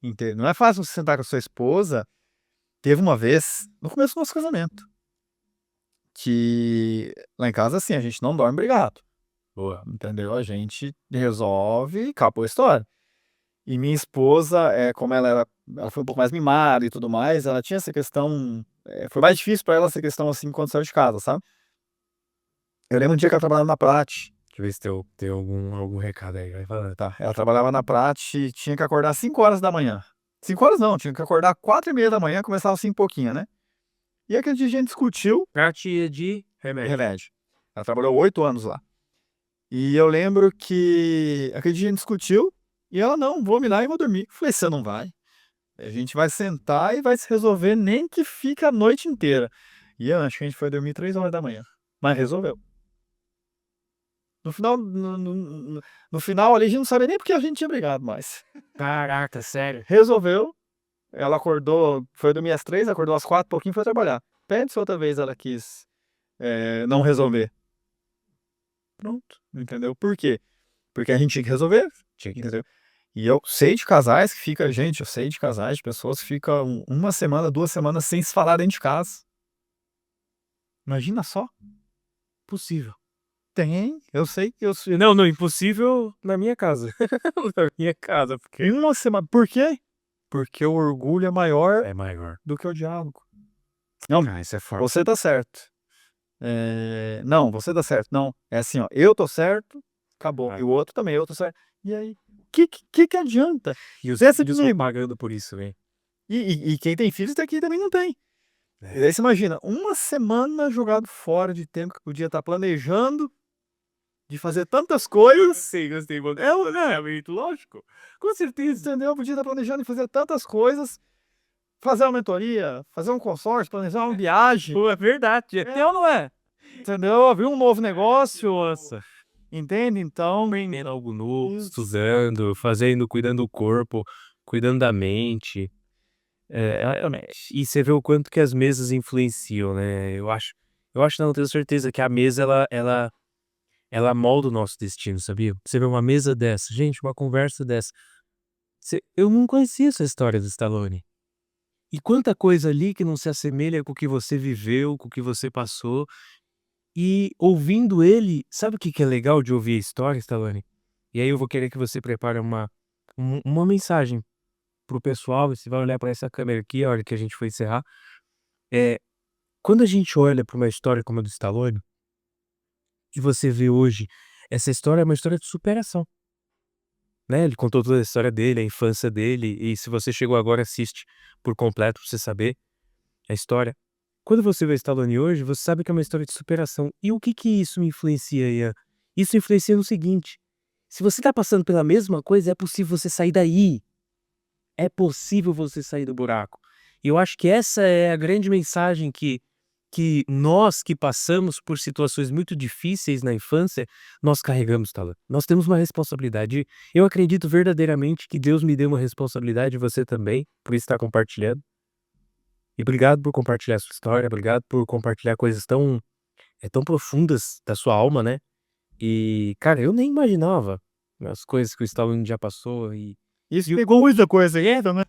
Entende? Não é fácil você sentar com a sua esposa. Teve uma vez, no começo do nosso casamento, que lá em casa, assim, a gente não dorme brigado, Boa. entendeu? A gente resolve e acabou a história. E minha esposa, como ela foi um pouco mais mimada e tudo mais, ela tinha essa questão, foi mais difícil pra ela essa questão, assim, quando saiu de casa, sabe. Eu lembro um dia que ela trabalhava na Prat, Deixa eu ver se tem algum recado aí, vai falando. tá, ela trabalhava na Prat e tinha que acordar 5 horas da manhã. 5 horas não, tinha que acordar 4h30 da manhã, começava assim 5 pouquinho, né. E aquele dia a gente discutiu Pratia de remédio. remédio. Ela trabalhou 8 anos lá. E eu lembro que aquele dia a gente discutiu e ela: "Não, vou me dar e vou dormir". Falei: "Você não vai, a gente vai sentar e vai se resolver, nem que fique a noite inteira". E eu acho que a gente foi dormir 3 horas da manhã, mas resolveu. No final no final ali a gente não sabia nem porque a gente tinha brigado mais. Caraca, sério? Resolveu, ela acordou, foi dormir às 3, acordou às 4 pouquinho e foi trabalhar. Pede se outra vez ela quis, não resolver. Pronto, entendeu? Por quê? Porque a gente tinha que resolver, Tinha que entendeu? E eu sei de casais que fica gente, eu sei de casais, de pessoas que ficam 1 semana, 2 semanas sem se falar dentro de casa. Imagina só. Possível. Tem, eu sei. Não, não, impossível na minha casa. Na minha casa, porque Em 1 semana, por quê? Porque o orgulho é maior é maior. do que o diálogo. Não, Isso é forte. você tá certo. Não, você tá certo. Não, é assim, ó, eu tô certo, acabou. Ah. E o outro também, eu tô certo. E aí, que adianta? E os Pensa filhos vão comigo. pagando por isso, hein. E quem tem filhos daqui também não tem. E É. daí você imagina, 1 semana jogado fora de tempo que podia estar planejando, de fazer tantas coisas, Gostei, mano. É muito lógico. Com certeza. entendeu? Podia estar planejando e fazer tantas coisas, fazer uma mentoria, fazer um consórcio, planejar uma viagem, Pô, é verdade. É ou não é? entendeu? Abrir um novo negócio. Nossa. entende? Então, Aprendendo algo novo, isso. estudando, fazendo, cuidando do corpo, cuidando da mente. E você vê o quanto que as mesas influenciam, né. Eu acho não, eu tenho certeza que a mesa ela molda o nosso destino, sabia? Você vê uma mesa dessa, gente, uma conversa dessa, eu não conhecia essa história do Stallone. E quanta coisa ali que não se assemelha com o que você viveu, com o que você passou. E ouvindo ele, sabe o que que é legal de ouvir a história, Stallone? E aí eu vou querer que você prepare uma mensagem para o pessoal, você vai olhar para essa câmera aqui, a hora que a gente for encerrar. É, quando a gente olha para uma história como a do Stallone, e você vê hoje, essa história é uma história de superação, né, ele contou toda a história dele, a infância dele, e se você chegou agora, assiste por completo pra você saber a história. Quando você vê o Stallone hoje, você sabe que é uma história de superação. E o que que isso influencia, Ian? Isso influencia no seguinte: se você tá passando pela mesma coisa, é possível você sair daí. É possível você sair do buraco. E eu acho que essa é a grande mensagem que nós que passamos por situações muito difíceis na infância, nós carregamos, Tala. Nós temos uma responsabilidade. Eu acredito verdadeiramente que Deus me deu uma responsabilidade, você também, por estar compartilhando. E obrigado por compartilhar a sua história, obrigado por compartilhar coisas tão profundas da sua alma, né. E, cara, eu nem imaginava as coisas que o Stallone já passou Isso e o pegou quão muita coisa aí, né?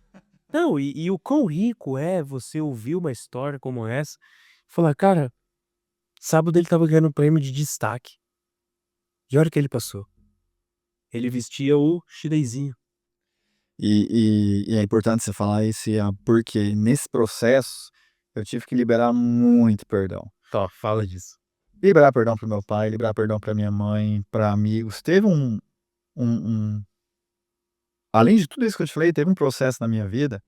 não, e o quão rico é você ouvir uma história como essa, e falar: "Cara, sábado ele estava ganhando um prêmio de destaque, e olha o que ele passou, ele vestia o chinesinho". E é importante você falar isso, Ian, porque nesse processo eu tive que liberar muito perdão. Tó, fala disso. Liberar perdão para o meu pai, liberar perdão para minha mãe, para amigos. Teve um além de tudo isso que eu te falei, teve um processo na minha vida,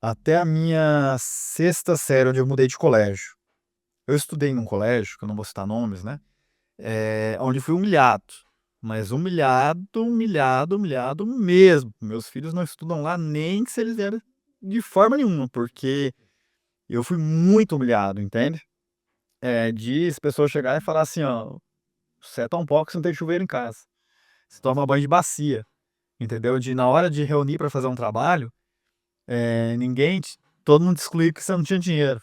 até a minha sexta série, onde eu mudei de colégio. Eu estudei num colégio, que eu não vou citar nomes, né, onde fui humilhado, mas humilhado, humilhado, humilhado mesmo. Meus filhos não estudam lá nem que se eles vierem de forma nenhuma, porque eu fui muito humilhado, entende? De as pessoas chegarem e falar assim: "Ó, você é tão pobre que você não tem chuveiro em casa, você toma banho de bacia", entendeu? De na hora de reunir para fazer um trabalho, ninguém te todo mundo excluía que você não tinha dinheiro,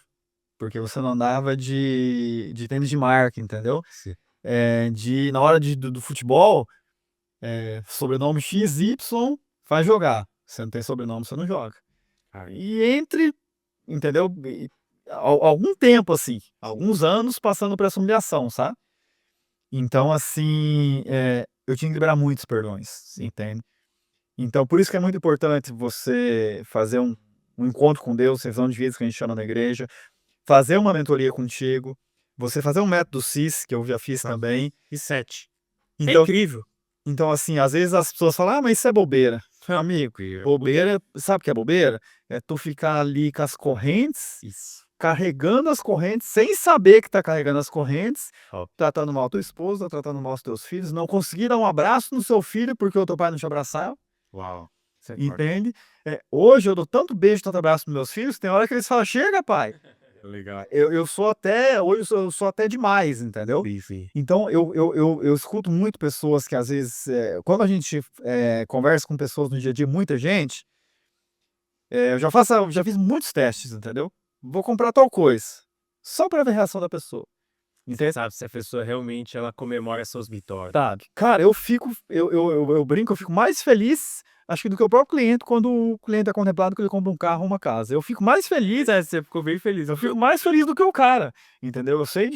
porque você não andava de tênis de marca, entendeu? Sim. De na hora do futebol, sobrenome XY vai jogar, você não tem sobrenome, você não joga. Ai, E entre entendeu? Algum tempo, assim, alguns anos passando por essa humilhação, sabe? Então, assim, eu tinha que liberar muitos perdões, entende? Então, por isso que é muito importante você fazer um encontro com Deus, revisão de vidas que a gente chama na igreja, fazer uma mentoria contigo, você fazer um método CIS, que eu já fiz também. e 7. É Então, incrível. assim, às vezes as pessoas falam: "Ah, mas isso é bobeira". Amigo, bobeira, sabe o que é bobeira? É tu ficar ali com as correntes, Isso. carregando as correntes, sem saber que tá carregando as correntes, Ó, tratando mal tua esposa, tratando mal os teus filhos, não conseguir dar um abraço no seu filho porque o teu pai não te abraçava, uau, isso é forte. entende? Hoje eu dou tanto beijo, tanto abraço nos meus filhos, tem hora que eles falam: "Chega, pai". Legal. Eu sou até hoje eu sou até demais, entendeu? Sim, sim. Então eu escuto muito pessoas que às vezes, quando a gente, conversa com pessoas no dia a dia, muita gente, eu já fiz muitos testes, entendeu? Vou comprar tal coisa, só para ver a reação da pessoa, Você entende? sabe se a pessoa realmente ela comemora suas vitórias. Sabe? Cara, eu fico eu brinco, eu fico mais feliz, acho que do que o próprio cliente, quando o cliente é contemplado que ele compra um carro ou uma casa. Eu fico mais feliz, Você ficou bem feliz. eu fico mais feliz do que o cara, entendeu? Eu sei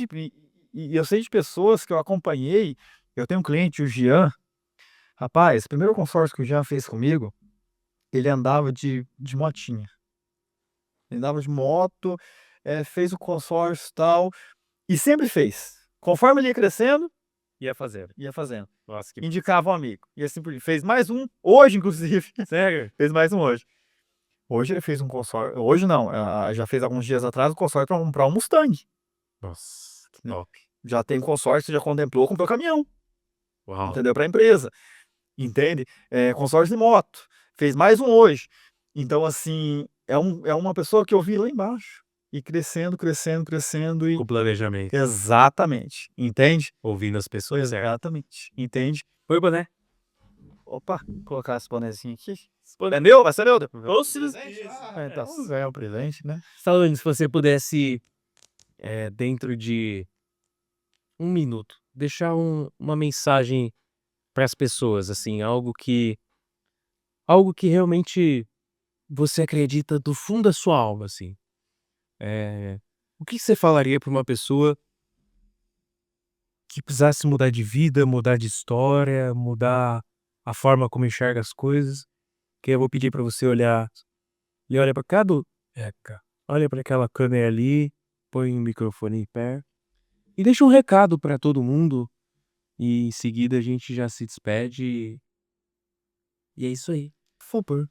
de pessoas que eu acompanhei, eu tenho um cliente, o Jean, rapaz, o primeiro consórcio que o Jean fez comigo, ele andava de motinha, ele andava de moto, fez o consórcio e tal, e sempre fez. Conforme ele ia crescendo, Ia fazendo. ia fazendo. Nossa, que Indicava um amigo, e assim por diante. Fez mais um, hoje inclusive, sério? fez mais um hoje. Hoje ele fez um consórcio hoje não, já fez alguns dias atrás um consórcio para um Mustang, Nossa, que né. top. Já tem consórcio, já contemplou, comprou caminhão, Uau. entendeu, pra empresa, entende. Consórcio de moto, fez mais um hoje. Então assim, é uma pessoa que eu vi lá embaixo, e crescendo, crescendo, crescendo e Com planejamento. exatamente, entende? Ouvindo as pessoas, certo. Exatamente, entende? Foi o boné. Opa, vou colocar esse bonezinho aqui. É meu? Vai ser meu? Então, É um presente, né? Stallone, se você pudesse, dentro de 1 minuto, deixar uma mensagem para as pessoas, assim, algo que realmente você acredita do fundo da sua alma, assim. O que você falaria para uma pessoa que precisasse mudar de vida, mudar de história, mudar a forma como enxerga as coisas? Que eu vou pedir para você olhar e olha para cada olha para aquela câmera ali, põe o microfone em pé e deixa um recado para todo mundo e em seguida a gente já se despede e é isso aí. Por favor.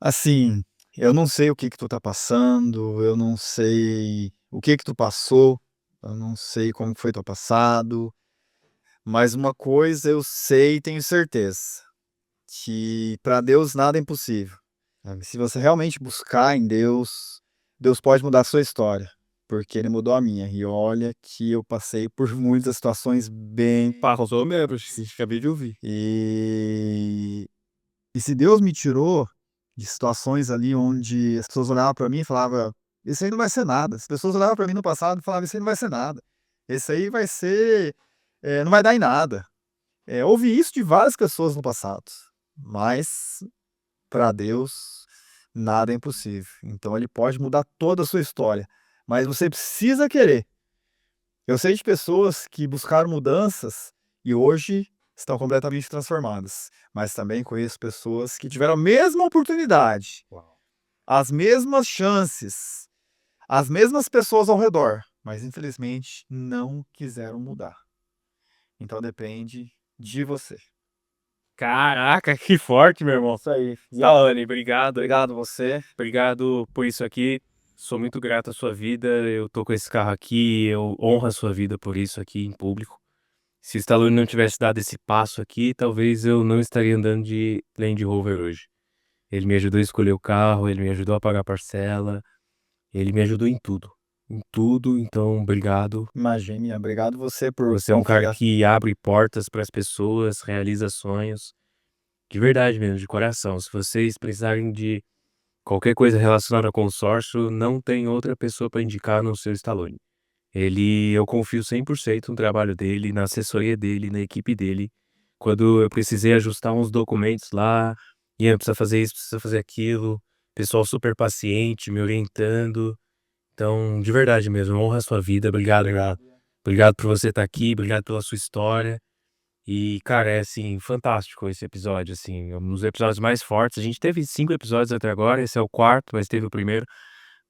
Assim, eu não sei o que que tu tá passando, eu não sei o que que tu passou, eu não sei como foi teu passado, mas uma coisa eu sei e tenho certeza, que para Deus nada é impossível, sabe. Se você realmente buscar em Deus, Deus pode mudar a sua história, porque Ele mudou a minha. E olha que eu passei por muitas situações bem Passou mesmo, acabei de ouvir. e se Deus me tirou de situações ali onde as pessoas olhavam para mim e falava: "Isso aí não vai ser nada". As pessoas olhavam para mim no passado e falavam: "Isso aí não vai ser nada. Esse aí vai ser, não vai dar em nada". Ouvi isso de várias pessoas no passado, mas para Deus nada é impossível. Então Ele pode mudar toda a sua história, mas você precisa querer. Eu sei de pessoas que buscaram mudanças e hoje estão completamente transformadas, mas também conheço pessoas que tiveram a mesma oportunidade, Uau. as mesmas chances, as mesmas pessoas ao redor, mas infelizmente não quiseram mudar. Então depende de você. Caraca, que forte, meu irmão. Isso aí. Stallone, obrigado. Obrigado você. Obrigado por isso aqui. Sou muito grato à sua vida. Eu tô com esse carro aqui, eu honro a sua vida por isso aqui em público. Se o Stallone não tivesse dado esse passo aqui, talvez eu não estaria andando de Land Rover hoje. Ele me ajudou a escolher o carro, ele me ajudou a pagar a parcela, ele me ajudou em tudo. Em tudo, então obrigado. Imagine, obrigado você por Você é um cara confiar. que abre portas para as pessoas, realiza sonhos. De verdade mesmo, de coração. Se vocês precisarem de qualquer coisa relacionada a consórcio, não tem outra pessoa para indicar no seu Stallone. Eu confio 100% no trabalho dele, na assessoria dele, na equipe dele. Quando eu precisei ajustar uns documentos lá, Ian, precisa fazer isso, precisa fazer aquilo, pessoal super paciente, me orientando. Então, de verdade mesmo, honra a sua vida. Obrigado, obrigado. Obrigado por você estar aqui, obrigado pela sua história. E, cara, é assim, fantástico esse episódio, assim, um dos episódios mais fortes. A gente teve 5 episódios até agora, esse é o quarto, mas teve o primeiro.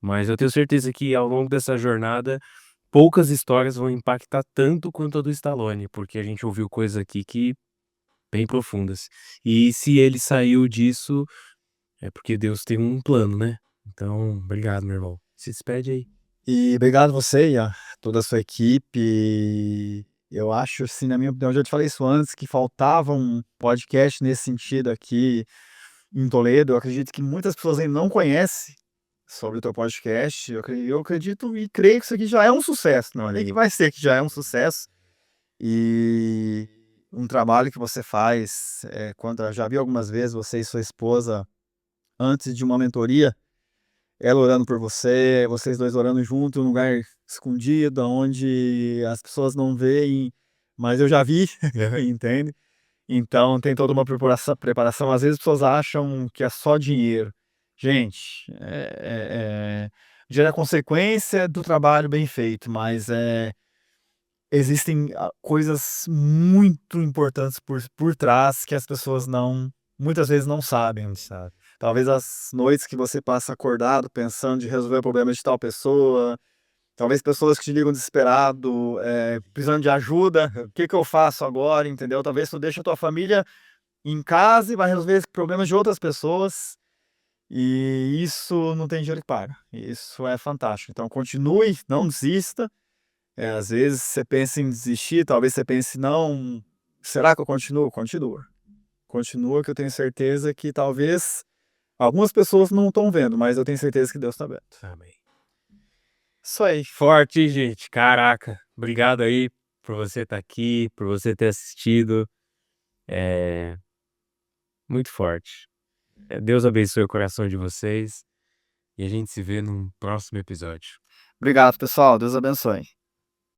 Mas eu tenho certeza que ao longo dessa jornada, poucas histórias vão impactar tanto quanto a do Stallone, porque a gente ouviu coisas aqui que bem profundas. E se ele saiu disso, é porque Deus tem um plano, né? Então, obrigado, meu irmão. Se despede aí. E obrigado você e a toda a sua equipe. Eu acho, assim, na minha opinião, eu já te falei isso antes, que faltava um podcast nesse sentido aqui em Toledo. Eu acredito que muitas pessoas ainda não conhecem sobre o teu podcast. Eu acredito e creio que isso aqui já é um sucesso. Não é nem que vai ser, que já é um sucesso. E um trabalho que você faz, quando eu já vi algumas vezes você e sua esposa antes de uma mentoria, ela orando por você, vocês 2 orando junto, num lugar escondido, onde as pessoas não veem, mas eu já vi, entende? Então tem toda uma preparação. Às vezes as pessoas acham que é só dinheiro. Gente, dinheiro é consequência do trabalho bem feito, mas, existem, coisas muito importantes por trás que as pessoas não muitas vezes não sabem, sabe. Talvez as noites que você passa acordado pensando de resolver o problema de tal pessoa, talvez pessoas que te ligam desesperado, precisando de ajuda, "O que que eu faço agora?", entendeu. Talvez tu deixa a tua família em casa e vai resolver problemas de outras pessoas, e isso não tem dinheiro que paga. Isso é fantástico. Então continue, não desista. Às vezes você pensa em desistir, talvez você pense: "Não, será que eu continuo?". Continua. Continua que eu tenho certeza que talvez Algumas pessoas não estão vendo, mas eu tenho certeza que Deus está vendo. Amém. Isso aí. Forte, hein, gente? Caraca, obrigado aí por você estar aqui, por você ter assistido. É muito forte. Deus abençoe o coração de vocês e a gente se vê num próximo episódio. Obrigado, pessoal. Deus abençoe.